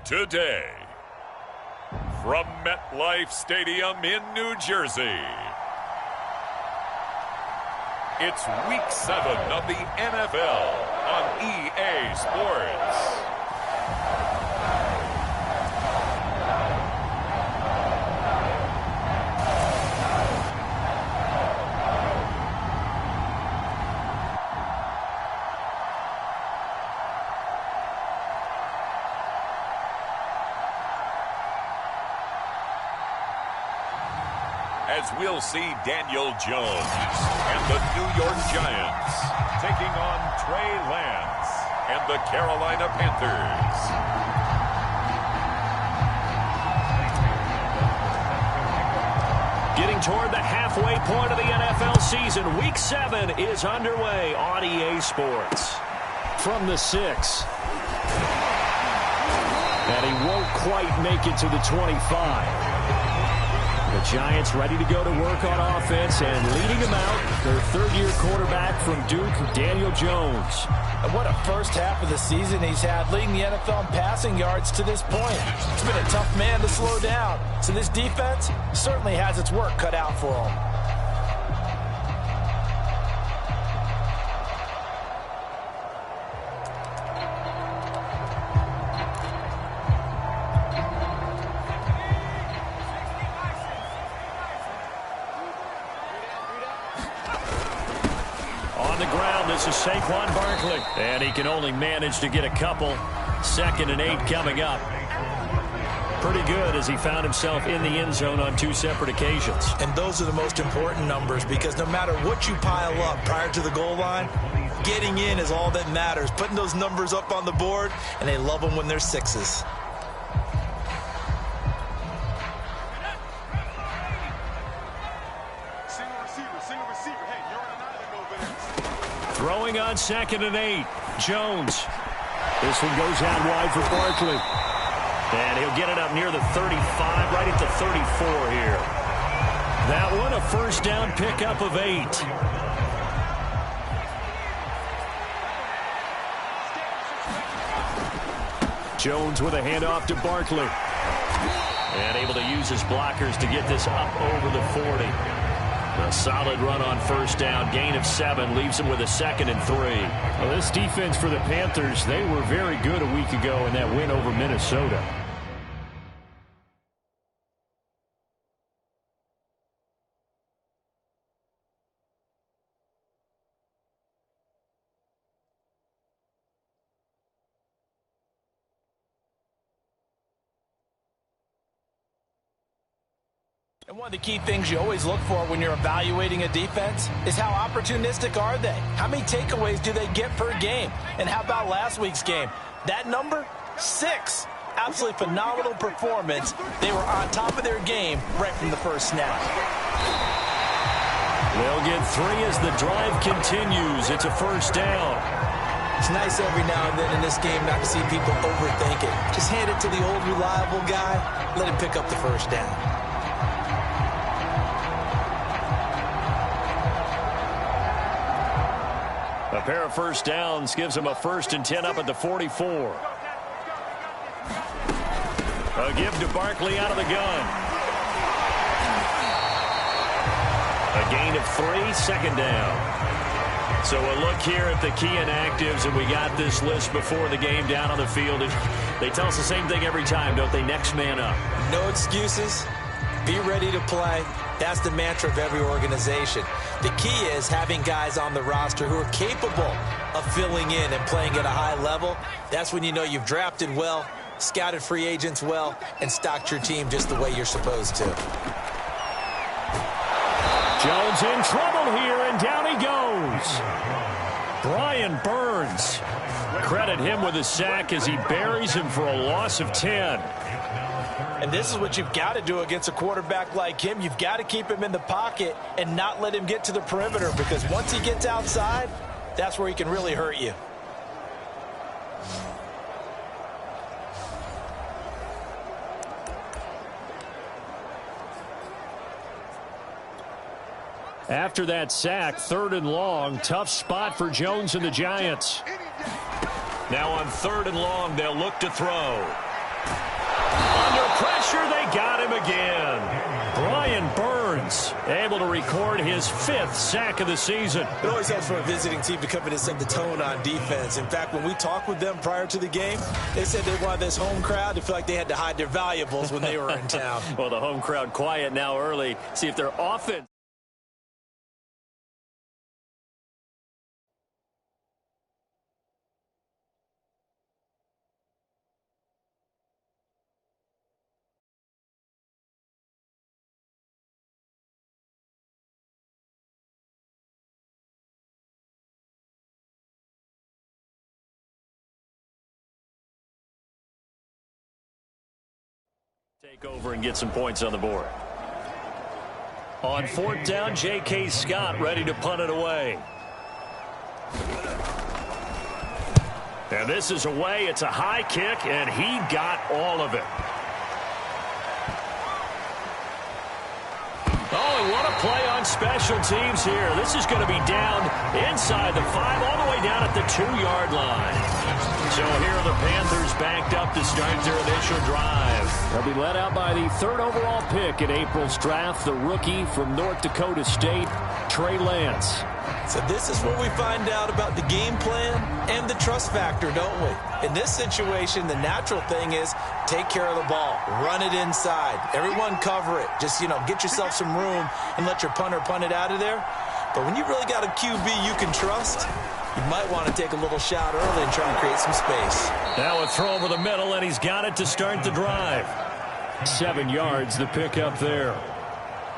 Today, from MetLife Stadium in New Jersey, it's Week 7 of the NFL on EA Sports. As we'll see Daniel Jones and the New York Giants taking on Trey Lance and the Carolina Panthers. Getting toward the halfway point of the NFL season, Week 7 is underway on EA Sports. From the 6. And he won't quite make it to the 25. The Giants ready to go to work on offense, and leading them out, their third-year quarterback from Duke, Daniel Jones. And what a first half of the season he's had, leading the NFL in passing yards to this point. He's been a tough man to slow down. So this defense certainly has its work cut out for him. This is Saquon Barkley, and he can only manage to get a couple. 2nd and 8 coming up. Pretty good as he found himself in the end zone on 2 separate occasions. And those are the most important numbers, because no matter what you pile up prior to the goal line, getting in is all that matters. Putting those numbers up on the board, and they love them when they're 6s. Throwing on 2nd and 8. Jones. This one goes out wide for Barkley. And he'll get it up near the 35, right at the 34 here. That one a first down pickup of 8. Jones with a handoff to Barkley. And able to use his blockers to get this up over the 40. A solid run on first down. Gain of 7 leaves him with a 2nd and 3. Well, this defense for the Panthers, they were very good a week ago in that win over Minnesota. And one of the key things you always look for when you're evaluating a defense is how opportunistic are they? How many takeaways do they get per game? And how about last week's game? That number, 6. Absolutely phenomenal performance. They were on top of their game right from the first snap. They'll get 3 as the drive continues. It's a first down. It's nice every now and then in this game not to see people overthink it. Just hand it to the old reliable guy. Let him pick up the first down. A pair of first downs gives him a 1st and 10 up at the 44. A give to Barkley out of the gun. A gain of 3, 2nd down. So a look here at the key inactives, and we got this list before the game down on the field. They tell us the same thing every time, don't they? Next man up. No excuses. Be ready to play. That's the mantra of every organization. The key is having guys on the roster who are capable of filling in and playing at a high level. That's when you know you've drafted well, scouted free agents well, and stocked your team just the way you're supposed to. Jones in trouble here, and down he goes. Brian Burns. Credit him with a sack as he buries him for a loss of 10. And this is what you've got to do against a quarterback like him. You've got to keep him in the pocket and not let him get to the perimeter, because once he gets outside, that's where he can really hurt you. After that sack, 3rd and long, tough spot for Jones and the Giants. Now on 3rd and long, they'll look to throw. pressure. They got him again. Brian Burns able to record his 5th sack of the season. It always helps for a visiting team to come in and set the tone on defense. In fact, when we talked with them prior to the game, they said they wanted this home crowd to feel like they had to hide their valuables when they were in town. Well, the home crowd quiet now early. See if their offense. Take over and get some points on the board. On 4th down, J.K. Scott ready to punt it away. And this is away. It's a high kick, and he got all of it. Oh, and what a play on special teams here. This is going to be down inside the 5, all the way down at the 2-yard line. So here are the Panthers backed up to start their initial drive. They'll be led out by the 3rd overall pick in April's draft, the rookie from North Dakota State, Trey Lance. So this is where we find out about the game plan and the trust factor, don't we? In this situation, the natural thing is take care of the ball, run it inside, everyone cover it. Just, get yourself some room and let your punter punt it out of there. But when you really got a QB you can trust, you might want to take a little shot early and try and create some space. Now a throw over the middle, and he's got it to start the drive. 7 yards, the pickup there.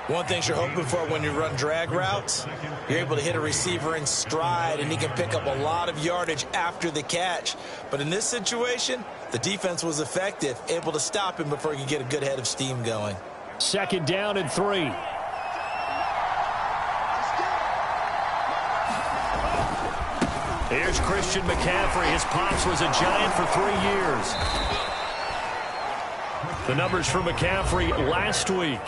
One thing you're hoping for when you run drag routes, you're able to hit a receiver in stride, and he can pick up a lot of yardage after the catch. But in this situation, the defense was effective, able to stop him before he could get a good head of steam going. 2nd down and 3. Here's Christian McCaffrey. His pops was a Giant for 3 years. The numbers for McCaffrey last week.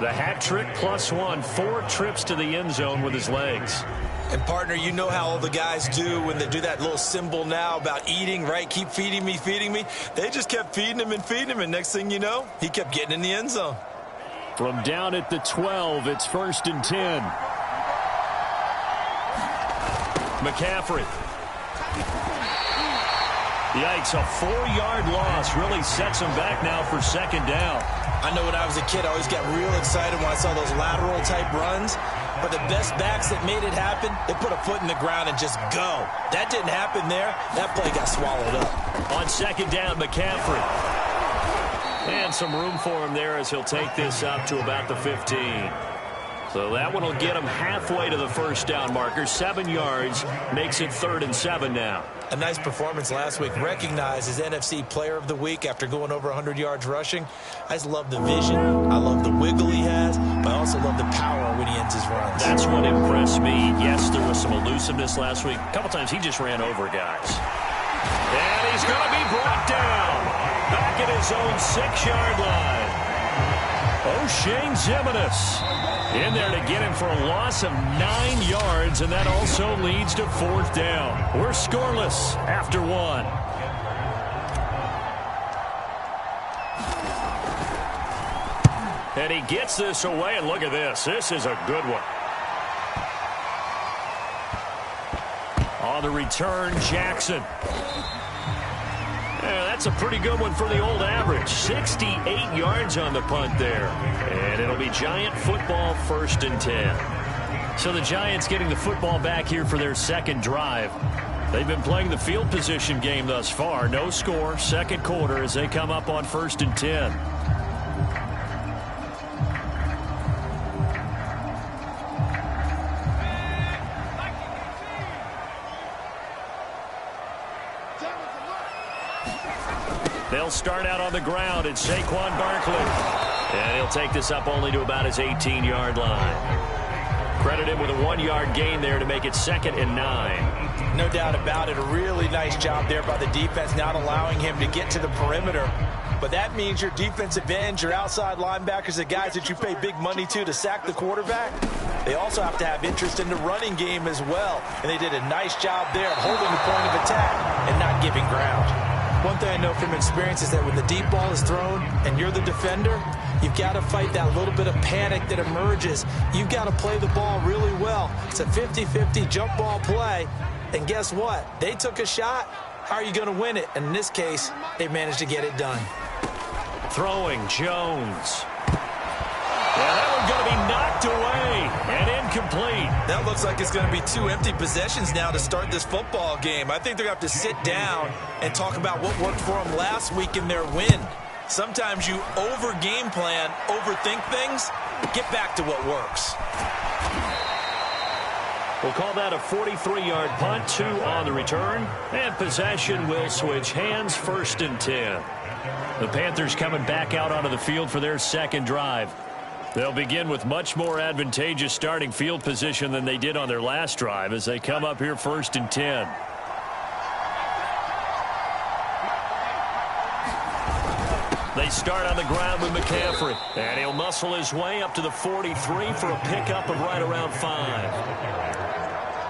The hat trick +1, 4 trips to the end zone with his legs. And, partner, you know how all the guys do when they do that little symbol now about eating, right? Keep feeding me, feeding me. They just kept feeding him, and next thing you know, he kept getting in the end zone. From down at the 12, it's 1st and 10. McCaffrey. Yikes, a 4-yard loss really sets him back now for 2nd down. I know when I was a kid, I always got real excited when I saw those lateral-type runs. But the best backs that made it happen, they put a foot in the ground and just go. That didn't happen there. That play got swallowed up. On 2nd down, McCaffrey. And some room for him there as he'll take this up to about the 15. So that one will get him halfway to the 1st down marker. 7 yards makes it 3rd and 7 now. A nice performance last week. Recognized as NFC Player of the Week after going over 100 yards rushing. I just love the vision. I love the wiggle he has. But I also love the power when he ends his runs. That's what impressed me. Yes, there was some elusiveness last week. A couple times he just ran over guys. And he's going to be brought down. Back at his own 6-yard line. O'Shane Ximines in there to get him for a loss of 9 yards, and that also leads to 4th down. We're scoreless after 1. And he gets this away, and look at this. This is a good one. On the return, Jackson. Yeah, that's a pretty good one for the old average. 68 yards on the punt there. And it'll be Giant football, 1st and 10. So the Giants getting the football back here for their 2nd drive. They've been playing the field position game thus far. No score, 2nd quarter as they come up on 1st and 10. They'll start out on the ground. It's Saquon Barkley. And he'll take this up only to about his 18-yard line. Credit him with a 1-yard gain there to make it 2nd and 9. No doubt about it. A really nice job there by the defense, not allowing him to get to the perimeter. But that means your defensive ends, your outside linebackers, the guys that you pay big money to sack the quarterback, they also have to have interest in the running game as well. And they did a nice job there of holding the point of attack and not giving ground. One thing I know from experience is that when the deep ball is thrown and you're the defender, you've got to fight that little bit of panic that emerges. You've got to play the ball really well. It's a 50-50 jump ball play. And guess what? They took a shot. How are you going to win it? And in this case, they managed to get it done. Throwing Jones. Yeah, that one's going to be knocked away and incomplete. That looks like it's going to be 2 empty possessions now to start this football game. I think they're going to have to sit down and talk about what worked for them last week in their win. Sometimes you over-game plan, overthink things, get back to what works. We'll call that a 43-yard punt, 2 on the return, and possession will switch hands, 1st and 10. The Panthers coming back out onto the field for their second drive. They'll begin with much more advantageous starting field position than they did on their last drive as they come up here 1st and 10. They start on the ground with McCaffrey, and he'll muscle his way up to the 43 for a pickup of right around 5.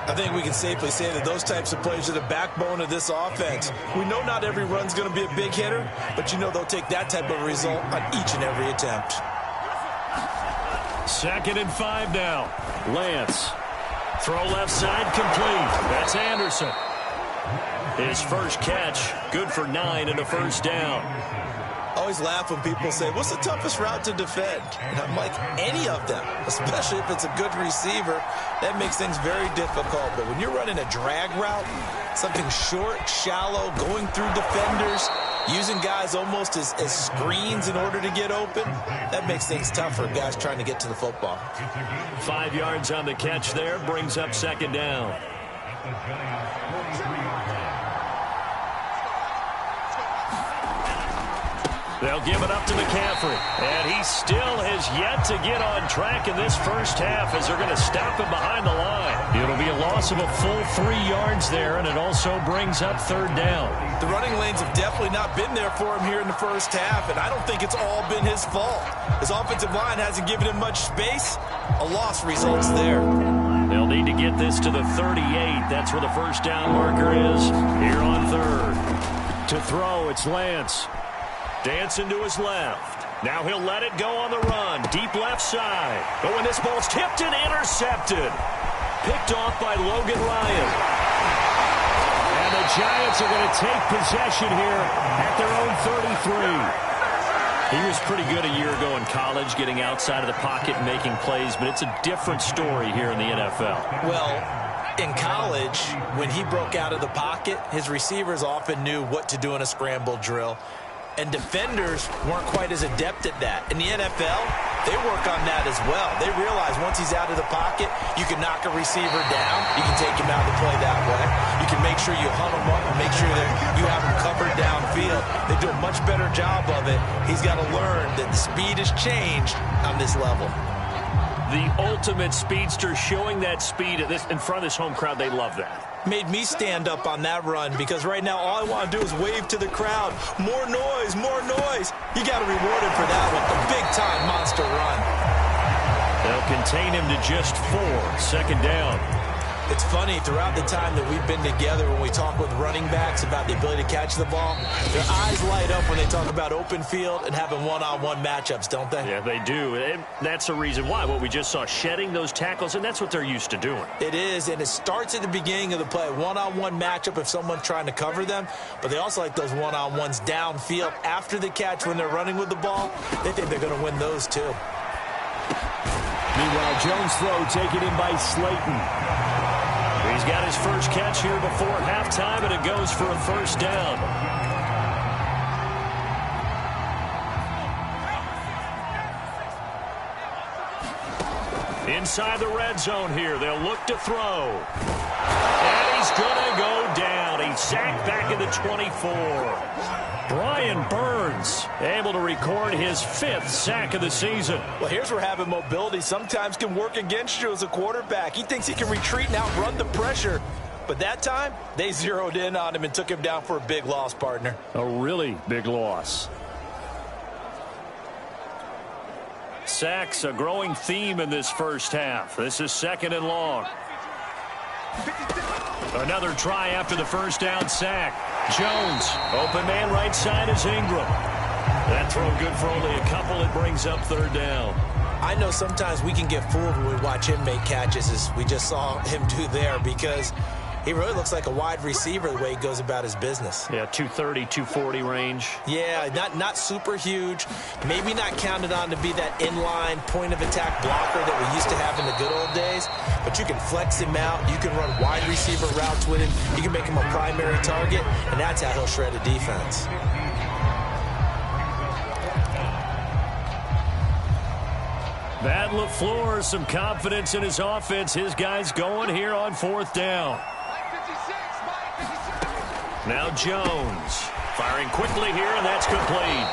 I think we can safely say that those types of plays are the backbone of this offense. We know not every run's going to be a big hitter, but you know they'll take that type of result on each and every attempt. 2nd and 5 now. Lance. Throw left side complete. That's Anderson. His first catch, good for 9 and a 1st down. I always laugh when people say, what's the toughest route to defend? And I'm like, any of them, especially if it's a good receiver. That makes things very difficult. But when you're running a drag route, something short, shallow, going through defenders, using guys almost as screens in order to get open, that makes things tough for guys trying to get to the football. 5 yards on the catch there, brings up 2nd down. They'll give it up to McCaffrey, and he still has yet to get on track in this first half as they're going to stop him behind the line. It'll be a loss of a full 3 yards there, and it also brings up 3rd down. The running lanes have definitely not been there for him here in the first half, and I don't think it's all been his fault. His offensive line hasn't given him much space. A loss results there. They'll need to get this to the 38. That's where the 1st down marker is here on 3rd. To throw, it's Lance. Dancing to his left. Now he'll let it go on the run. Deep left side. But when this ball's tipped and intercepted. Picked off by Logan Ryan. And the Giants are going to take possession here at their own 33. He was pretty good a year ago in college, getting outside of the pocket and making plays, but it's a different story here in the NFL. Well, in college, when he broke out of the pocket, his receivers often knew what to do in a scramble drill. And defenders weren't quite as adept at that. In the NFL, they work on that as well. They realize once he's out of the pocket, you can knock a receiver down. You can take him out of the play that way. You can make sure you hunt him up and make sure that you have him covered downfield. They do a much better job of it. He's got to learn that the speed has changed on this level. The ultimate speedster, showing that speed in front of this home crowd. They love that. Made me stand up on that run because right now all I want to do is wave to the crowd. More noise, more noise. You got to reward him for that one. A big-time monster run. They'll contain him to just 4. 2nd down. It's funny, throughout the time that we've been together, when we talk with running backs about the ability to catch the ball, their eyes light up when they talk about open field and having one-on-one matchups, don't they? Yeah, they do. And that's the reason why. What we just saw, shedding those tackles, and that's what they're used to doing. It is, and it starts at the beginning of the play. One-on-one matchup if someone's trying to cover them, but they also like those one-on-ones downfield after the catch when they're running with the ball. They think they're going to win those, too. Meanwhile, Jones' throw taken in by Slayton. He's got his first catch here before halftime, and it goes for a 1st down. Inside the red zone here, they'll look to throw. And he's going to go down. He's sacked back in the 24. Brian Burns able to record his 5th sack of the season. Well, here's where having mobility sometimes can work against you as a quarterback. He thinks he can retreat and outrun the pressure. But that time, they zeroed in on him and took him down for a big loss, partner. A really big loss. Sacks, a growing theme in this first half. This is 2nd and long. Another try after the 1st down sack. Jones, open man right side is Ingram. That throw good for only a couple. It brings up third down. I know sometimes we can get fooled when we watch him make catches, as we just saw him do there, because he really looks like a wide receiver the way he goes about his business. Yeah, 230, 240 range. Yeah, not super huge. Maybe not counted on to be that inline point-of-attack blocker that we used to have in the good old days. But you can flex him out. You can run wide receiver routes with him. You can make him a primary target, and that's how he'll shred a defense. Matt LaFleur, some confidence in his offense. His guys going here on fourth down. Now Jones firing quickly here, and that's complete.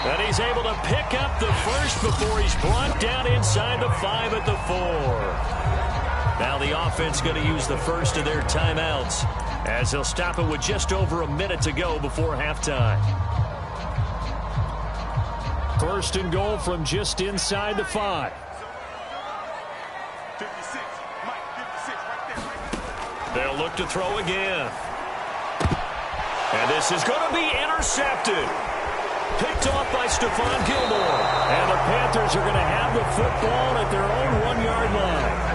And he's able to pick up the first before he's brought down inside the 5 at the 4. Now the offense going to use the first of their timeouts as they'll stop it with just over a minute to go before halftime. First and goal from just inside the 5. 56, Mike, 56, right there. They'll look to throw again. And this is going to be intercepted. Picked off by Stephon Gilmore. And the Panthers are going to have the football at their own 1-yard line.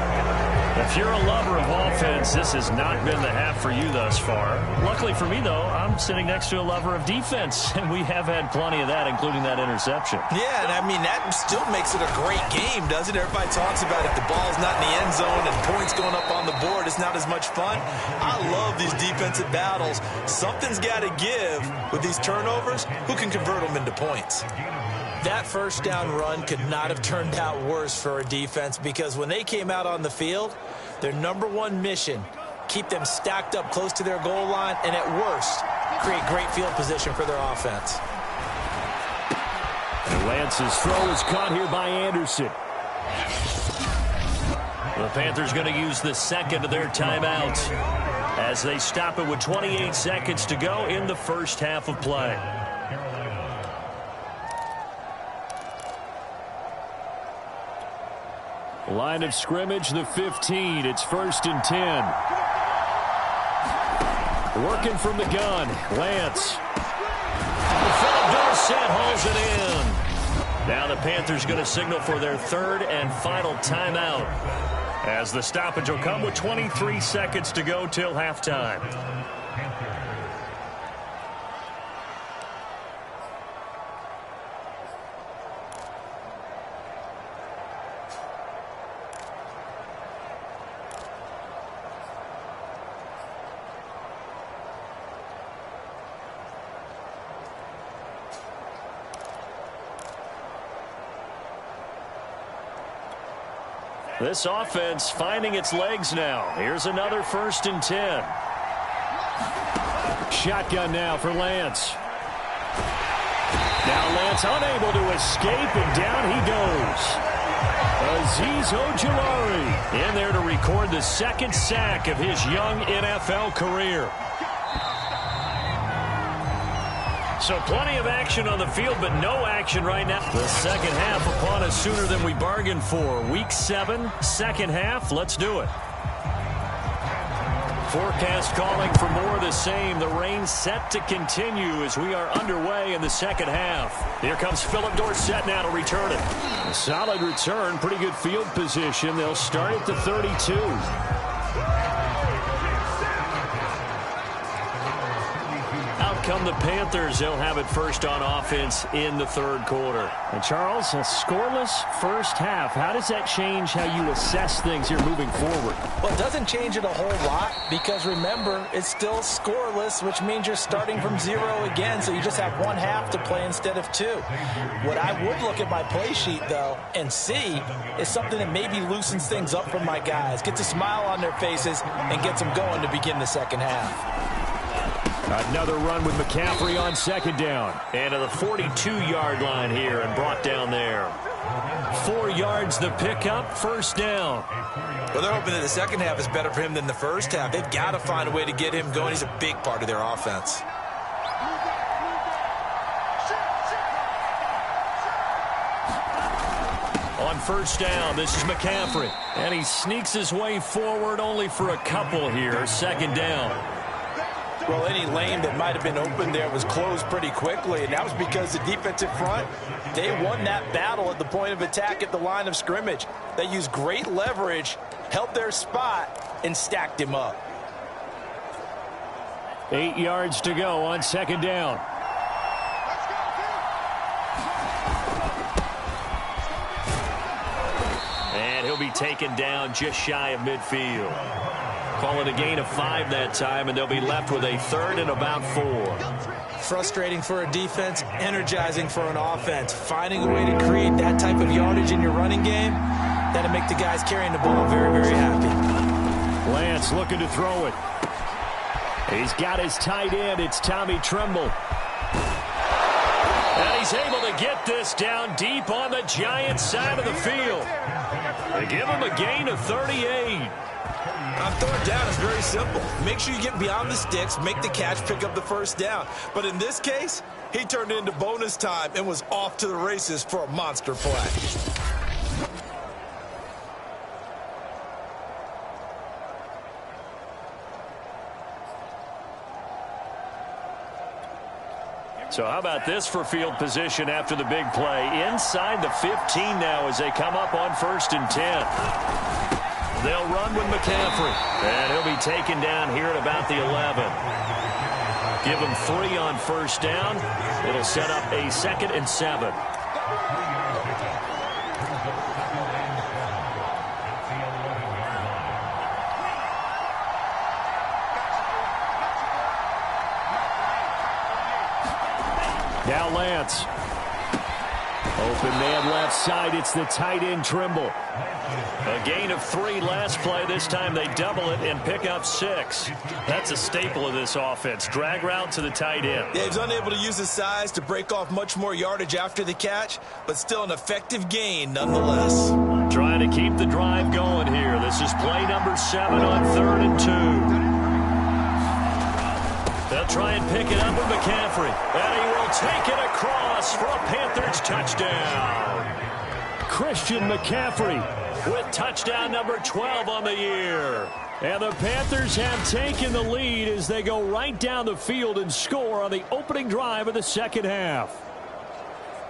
If you're a lover of offense, this has not been the half for you thus far. Luckily for me, though, I'm sitting next to a lover of defense, and we have had plenty of that, including that interception. Yeah, and I mean, that still makes it a great game, doesn't it? Everybody talks about if the ball's not in the end zone and points going up on the board, it's not as much fun. I love these defensive battles. Something's got to give with these turnovers. Who can convert them into points? That first down run could not have turned out worse for a defense, because when they came out on the field, their number one mission, keep them stacked up close to their goal line, and at worst, create great field position for their offense. And Lance's throw is caught here by Anderson. The Panthers going to use the second of their timeouts as they stop it with 28 seconds to go in the first half of play. Line of scrimmage, the 15. It's 1st and 10. Working from the gun, Lance. Philip Dorsett hauls it in. Now the Panthers going to signal for their third and final timeout, as the stoppage will come with 23 seconds to go till halftime. This offense finding its legs now. Here's another 1st and 10. Shotgun now for Lance. Now Lance unable to escape, and down he goes. Azeez Ojulari in there to record the second sack of his young NFL career. So plenty of action on the field, but no action right now. The second half upon us sooner than we bargained for. Week 7, second half. Let's do it. Forecast calling for more of the same. The rain set to continue as we are underway in the second half. Here comes Philip Dorsett now to return it. A solid return, pretty good field position. They'll start at the 32. Come the Panthers. They'll have it first on offense in the third quarter. And Charles, a scoreless first half. How does that change how you assess things here moving forward? Well, it doesn't change it a whole lot, because remember, it's still scoreless, which means you're starting from 0 again, so you just have one half to play instead of 2. What I would look at my play sheet, though, and see is something that maybe loosens things up for my guys, gets a smile on their faces, and gets them going to begin the second half. Another run with McCaffrey on second down. And to the 42-yard line here and brought down there. 4 yards the pickup, first down. Well, they're hoping that the second half is better for him than the first half. They've got to find a way to get him going. He's a big part of their offense. On first down, this is McCaffrey. And he sneaks his way forward only for a couple here. Second down. Well, any lane that might have been open there was closed pretty quickly, and that was because the defensive front, they won that battle at the point of attack at the line of scrimmage. They used great leverage, held their spot, and stacked him up. 8 yards to go on second down. And he'll be taken down just shy of midfield. Call it a gain of 5 that time, and they'll be left with a third and about 4. Frustrating for a defense, energizing for an offense. Finding a way to create that type of yardage in your running game, that'll make the guys carrying the ball very, very happy. Lance looking to throw it. He's got his tight end. It's Tommy Tremble. And he's able to get this down deep on the Giants side of the field. They give him a gain of 38. On third down, it's very simple. Make sure you get beyond the sticks, make the catch, pick up the first down. But in this case, he turned it into bonus time and was off to the races for a monster play. So how about this for field position after the big play? Inside the 15 now as they come up on 1st and 10. They'll run with McCaffrey. And he'll be taken down here at about the 11. Give him 3 on 1st down. It'll set up a 2nd and 7. Now Lance. Open man left side. It's the tight end Trimble. A gain of 3 last play. This time they double it and pick up 6. That's a staple of this offense. Drag route to the tight end. Yeah, he's unable to use his size to break off much more yardage after the catch, but still an effective gain nonetheless. Trying to keep the drive going here. This is play number 7 on 3rd and 2. They'll try and pick it up with McCaffrey. And he will take it across for a Panthers touchdown. Christian McCaffrey with touchdown number 12 on the year. And the Panthers have taken the lead as they go right down the field and score on the opening drive of the second half.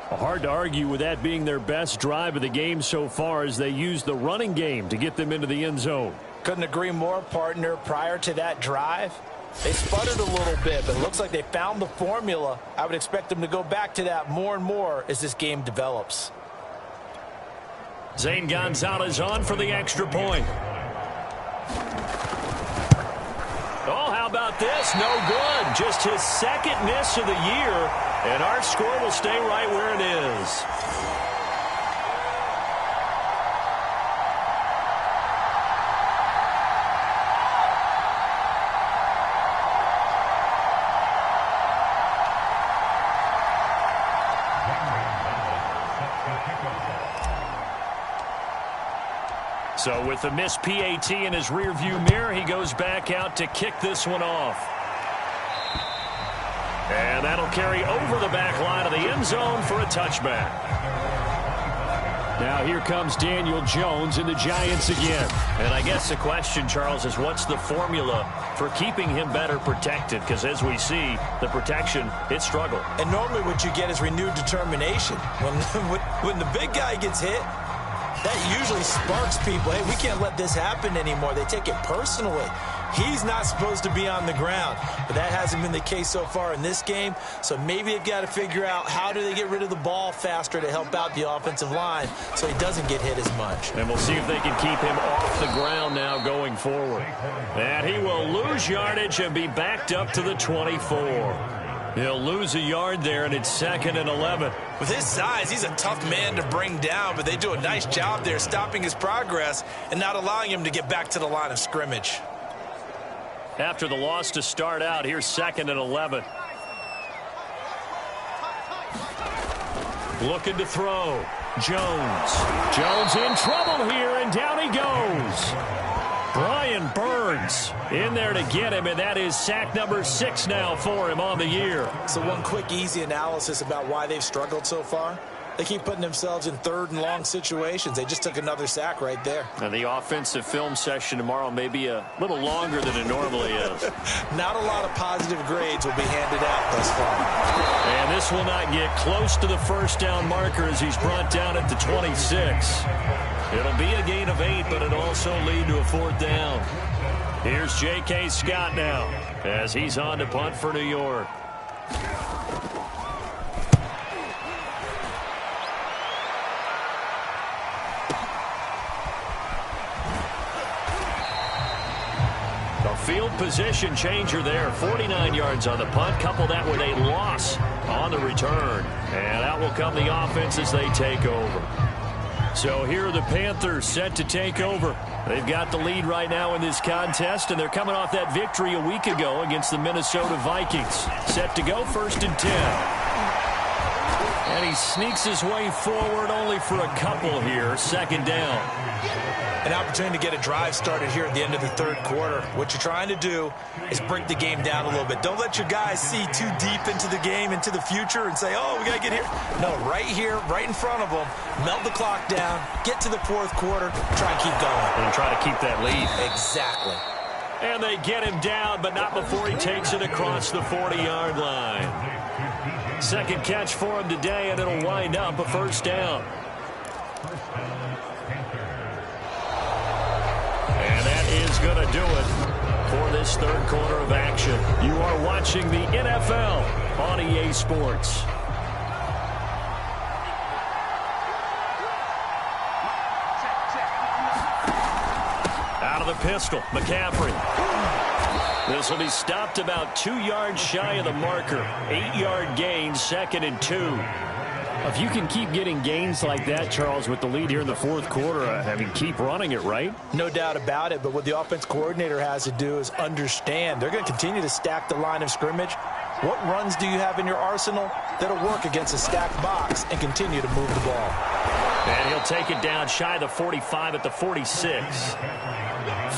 Hard to argue with that being their best drive of the game so far as they use the running game to get them into the end zone. Couldn't agree more, partner. Prior to that drive, they sputtered a little bit, but it looks like they found the formula. I would expect them to go back to that more and more as this game develops. Zane Gonzalez on for the extra point. Oh, how about this? No good. Just his 2nd miss of the year, and our score will stay right where it is. So with the missed PAT in his rearview mirror, he goes back out to kick this one off. And that'll carry over the back line of the end zone for a touchback. Now here comes Daniel Jones and the Giants again. And I guess the question, Charles, is what's the formula for keeping him better protected? Because as we see, the protection, it struggled. And normally what you get is renewed determination. When the big guy gets hit, that usually sparks people. Hey, we can't let this happen anymore. They take it personally. He's not supposed to be on the ground, but that hasn't been the case so far in this game. So maybe they've got to figure out how do they get rid of the ball faster to help out the offensive line so he doesn't get hit as much. And we'll see if they can keep him off the ground now going forward. And he will lose yardage and be backed up to the 24. He'll lose a yard there, and it's 2nd and 11. With his size, he's a tough man to bring down, but they do a nice job there stopping his progress and not allowing him to get back to the line of scrimmage. After the loss to start out, here's 2nd and 11. Looking to throw. Jones in trouble here, and down he goes. Brian Burns in there to get him, and that is sack number 6 now for him on the year. So one quick, easy analysis about why they've struggled so far. They keep putting themselves in third and long situations. They just took another sack right there. And the offensive film session tomorrow may be a little longer than it normally is. Not a lot of positive grades will be handed out thus far. And this will not get close to the first down marker as he's brought down at the 26. It'll be a gain of 8, but it'll also lead to a 4th down. Here's J.K. Scott now as he's on to punt for New York. Field position changer there. 49 yards on the punt. Couple that with a loss on the return. And out will come the offense as they take over. So here are the Panthers set to take over. They've got the lead right now in this contest, and they're coming off that victory a week ago against the Minnesota Vikings. Set to go 1st and 10. And he sneaks his way forward only for a couple here. 2nd down. An opportunity to get a drive started here at the end of the 3rd quarter. What you're trying to do is break the game down a little bit. Don't let your guys see too deep into the game, into the future, and say, oh, we got to get here. No, right here, right in front of them, melt the clock down, get to the 4th quarter, try and keep going. And try to keep that lead. Exactly. And they get him down, but not before he takes it across the 40-yard line. 2nd catch for him today, and it'll wind up a 1st down. And that is going to do it for this 3rd quarter of action. You are watching the NFL on EA Sports. Out of the pistol, McCaffrey. This will be stopped about 2 yards shy of the marker. 8-yard gain, 2nd and 2. If you can keep getting gains like that, Charles, with the lead here in the 4th quarter, I mean, keep running it, right? No doubt about it, but what the offense coordinator has to do is understand they're going to continue to stack the line of scrimmage. What runs do you have in your arsenal that'll work against a stacked box and continue to move the ball? And he'll take it down shy of the 45 at the 46.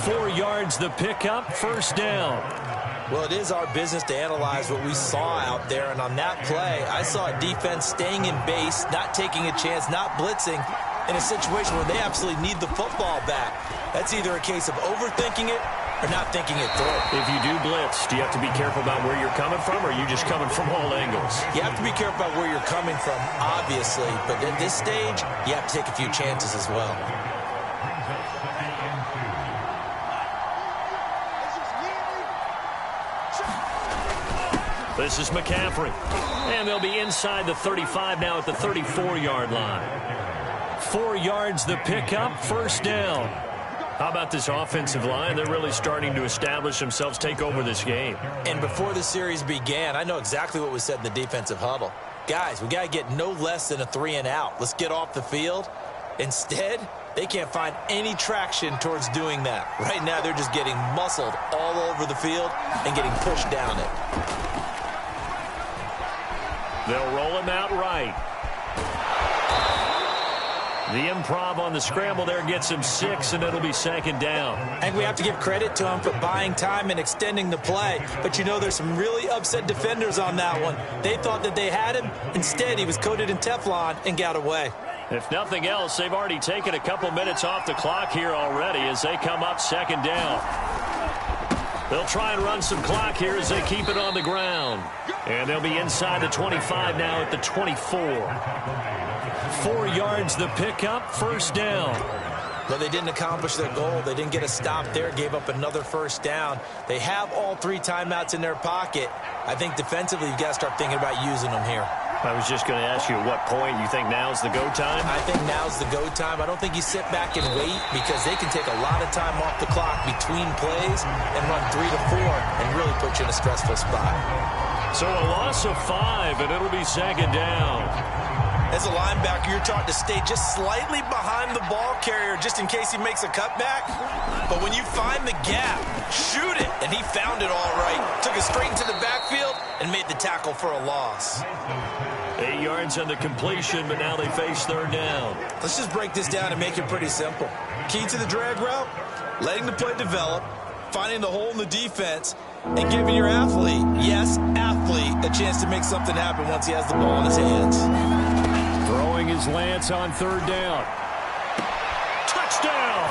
4 yards the pickup, 1st down. Well, it is our business to analyze what we saw out there, and on that play, I saw a defense staying in base, not taking a chance, not blitzing, in a situation where they absolutely need the football back. That's either a case of overthinking it or not thinking it through. If you do blitz, do you have to be careful about where you're coming from, or are you just coming from all angles? You have to be careful about where you're coming from, obviously, but at this stage, you have to take a few chances as well. This is McCaffrey. And they'll be inside the 35 now at the 34-yard line. 4 yards the pickup, 1st down. How about this offensive line? They're really starting to establish themselves, take over this game. And before the series began, I know exactly what was said in the defensive huddle. Guys, we got to get no less than a 3-and-out. Let's get off the field. Instead, they can't find any traction towards doing that. Right now, they're just getting muscled all over the field and getting pushed down it. They'll roll him out right. The improv on the scramble there gets him 6, and it'll be 2nd down. I think we have to give credit to him for buying time and extending the play. But, you know, there's some really upset defenders on that one. They thought that they had him. Instead, he was coated in Teflon and got away. If nothing else, they've already taken a couple minutes off the clock here already as they come up 2nd down. They'll try and run some clock here as they keep it on the ground. And they'll be inside the 25 now at the 24. 4 yards the pickup, 1st down. But they didn't accomplish their goal. They didn't get a stop there, gave up another 1st down. They have all 3 timeouts in their pocket. I think defensively you've got to start thinking about using them here. I was just going to ask you at what point you think now's the go time? I think now's the go time. I don't think you sit back and wait because they can take a lot of time off the clock between plays and run 3 to 4 and really put you in a stressful spot. So a loss of 5, and it'll be 2nd down. As a linebacker, you're taught to stay just slightly behind the ball carrier just in case he makes a cutback. But when you find the gap, shoot it. And he found it all right. Took it straight into the backfield and made the tackle for a loss. 8 yards on the completion, but now they face 3rd down. Let's just break this down and make it pretty simple. Key to the drag route, letting the play develop, finding the hole in the defense, and giving your athlete, yes, athlete, a chance to make something happen once he has the ball in his hands. Throwing Throwing his lance on third down. Touchdown!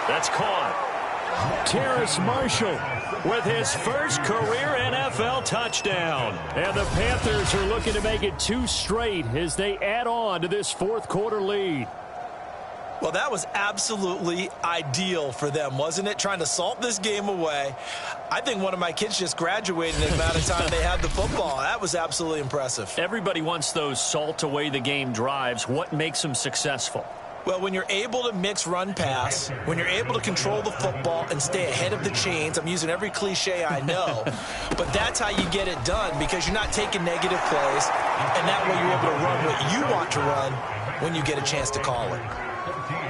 That's caught. Terrace Marshall with his first career NFL touchdown. And the Panthers are looking to make it 2 straight as they add on to this fourth quarter lead. Well, that was absolutely ideal for them, wasn't it? Trying to salt this game away. I think one of my kids just graduated in the amount of time they had the football. That was absolutely impressive. Everybody wants those salt away the game drives. What makes them successful? Well, when you're able to mix run-pass, when you're able to control the football and stay ahead of the chains, I'm using every cliche I know, but that's how you get it done because you're not taking negative plays, and that way you're able to run what you want to run when you get a chance to call it.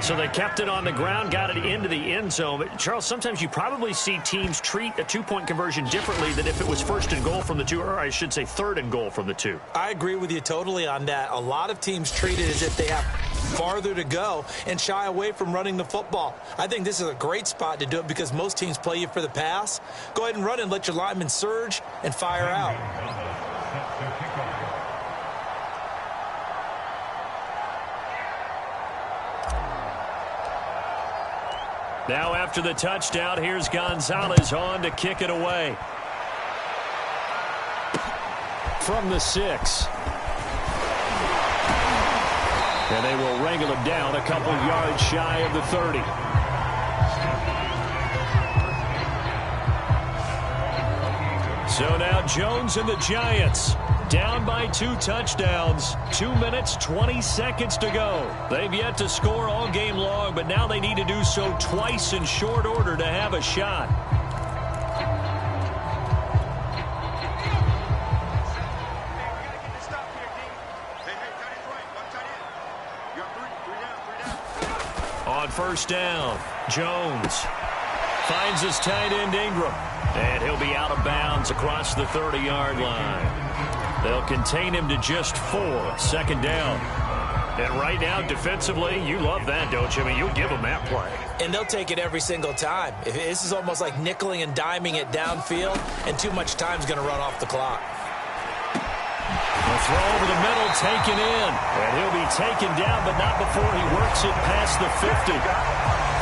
So they kept it on the ground, got it into the end zone. But Charles, sometimes you probably see teams treat a 2-point conversion differently than if it was first and goal from the 2, or I should say third and goal from the 2. I agree with you totally on that. A lot of teams treat it as if they have farther to go and shy away from running the football. I think this is a great spot to do it because most teams play you for the pass. Go ahead and run and let your linemen surge and fire out. Now after the touchdown, here's Gonzalez on to kick it away. From the 6. And they will wrangle him down a couple yards shy of the 30. So now Jones and the Giants down by 2 touchdowns. 2 minutes, 20 seconds to go. They've yet to score all game long, but now they need to do so twice in short order to have a shot. On first down, Jones finds his tight end Ingram, and he'll be out of bounds across the 30-yard line. They'll contain him to just 4, second down. And right now, defensively, you love that, don't you? I mean, you'll give them that play. And they'll take it every single time. This is almost like nickeling and diming it downfield, and too much time's going to run off the clock. The throw over the middle, taken in. And he'll be taken down, but not before he works it past the 50.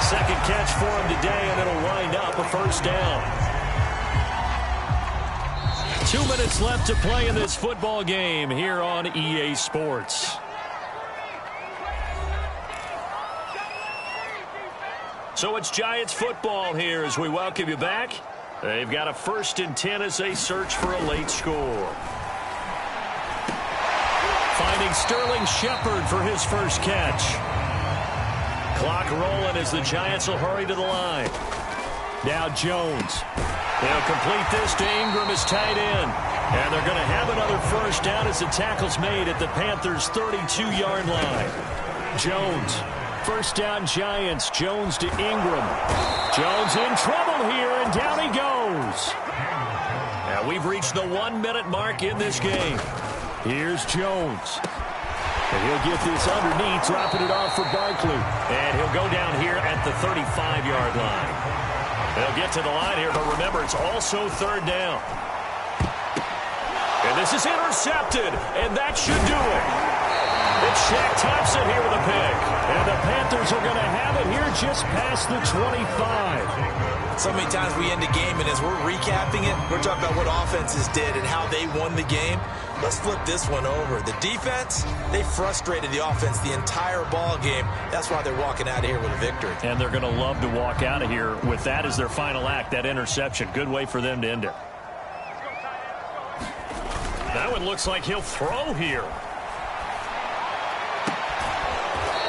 Second catch for him today, and it'll wind up a first down. 2 minutes left to play in this football game here on EA Sports. So it's Giants football here as we welcome you back. They've got a 1st and 10 as they search for a late score. Finding Sterling Shepard for his first catch. Clock rolling as the Giants will hurry to the line. Now Jones. They'll complete this to Ingram as tight end. And they're going to have another first down as the tackle's made at the Panthers' 32-yard line. Jones. First down Giants. Jones to Ingram. Jones in trouble here, and down he goes. Now we've reached the 1-minute mark in this game. Here's Jones. And he'll get this underneath, dropping it off for Barkley. And he'll go down here at the 35-yard line. They'll get to the line here, but remember, it's also third down. And this is intercepted, and that should do it. It's Shaq Thompson here with a pick. And the Panthers are going to have it here just past the 25. So many times we end the game, and as we're recapping it, we're talking about what offenses did and how they won the game. Let's flip this one over. The defense, they frustrated the offense the entire ball game. That's why they're walking out of here with a victory. And they're going to love to walk out of here with that as their final act, that interception. Good way for them to end it. That one looks like he'll throw here.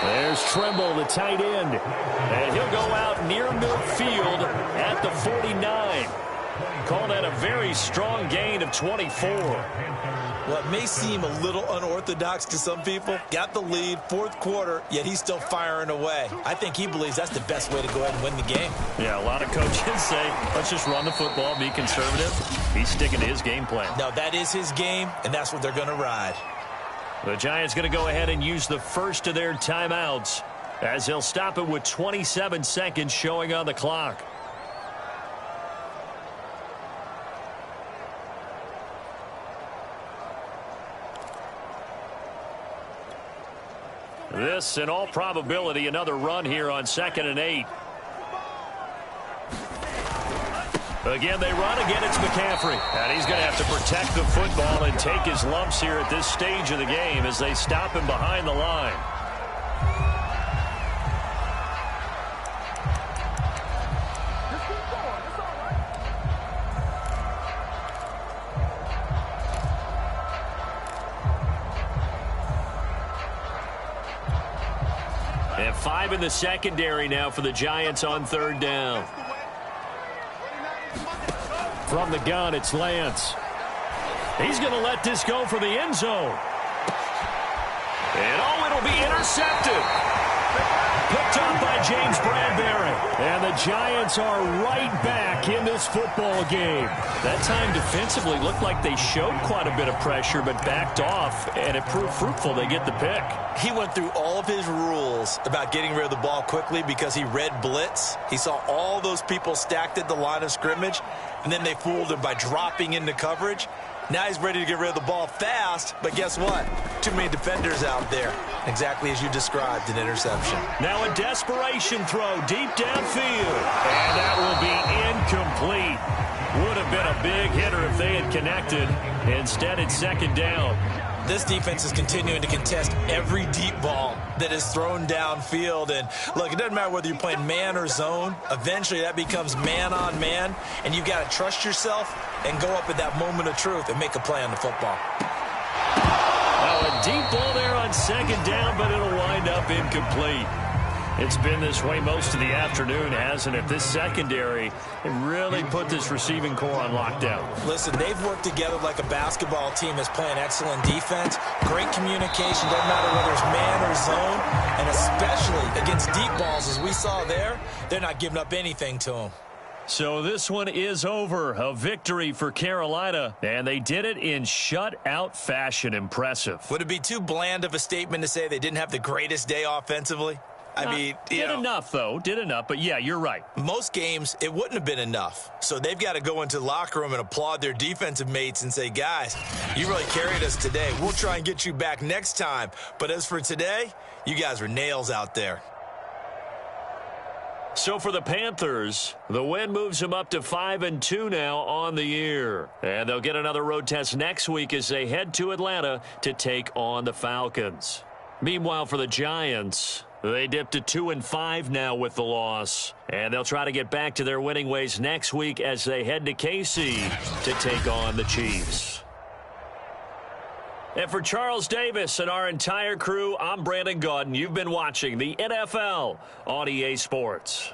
There's Trimble, the tight end. And he'll go out near midfield at the 49. Call that a very strong gain of 24. Well, it may seem a little unorthodox to some people. Got the lead, fourth quarter, yet he's still firing away. I think he believes that's the best way to go ahead and win the game. Yeah, a lot of coaches say, let's just run the football, be conservative. He's sticking to his game plan. No, that is his game, and that's what they're going to ride. The Giants going to go ahead and use the first of their timeouts as they'll stop it with 27 seconds showing on the clock. This, in all probability, another run here on 2nd and 8. Again, they run. Again, it's McCaffrey. And he's going to have to protect the football and take his lumps here at this stage of the game as they stop him behind the line. And 5 in the secondary now for the Giants on 3rd down. From the gun, it's Lance. He's going to let this go for the end zone. And it'll be intercepted. Picked up by James Bradbury. And the Giants are right back in this football game. That time defensively looked like they showed quite a bit of pressure but backed off, and it proved fruitful. They get the pick. He went through all of his rules about getting rid of the ball quickly because he read blitz. He saw all those people stacked at the line of scrimmage, and then they fooled him by dropping into coverage. Now he's ready to get rid of the ball fast, but guess what? Too many defenders out there. Exactly as you described, an interception. Now a desperation throw deep downfield. And that will be incomplete. Would have been a big hitter if they had connected. Instead, it's 2nd down. This defense is continuing to contest every deep ball that is thrown downfield. And, look, it doesn't matter whether you're playing man or zone. Eventually, that becomes man-on-man, and you've got to trust yourself and go up at that moment of truth and make a play on the football. Oh, a deep ball there on 2nd down, but it'll wind up incomplete. It's been this way most of the afternoon, hasn't it? This secondary really put this receiving core on lockdown. Listen, they've worked together like a basketball team that's playing excellent defense. Great communication, doesn't matter whether it's man or zone. And especially against deep balls, as we saw there, they're not giving up anything to them. So this one is over. A victory for Carolina, and they did it in shutout fashion. Impressive. Would it be too bland of a statement to say they didn't have the greatest day offensively? I mean, did enough, though. Did enough. But, yeah, you're right. Most games, it wouldn't have been enough. So they've got to go into the locker room and applaud their defensive mates and say, guys, you really carried us today. We'll try and get you back next time. But as for today, you guys were nails out there. So for the Panthers, the win moves them up to 5-2 now on the year. And they'll get another road test next week as they head to Atlanta to take on the Falcons. Meanwhile, for the Giants, they dipped to 2-5 now with the loss. And they'll try to get back to their winning ways next week as they head to KC to take on the Chiefs. And for Charles Davis and our entire crew, I'm Brandon Gaudin. You've been watching the NFL on EA Sports.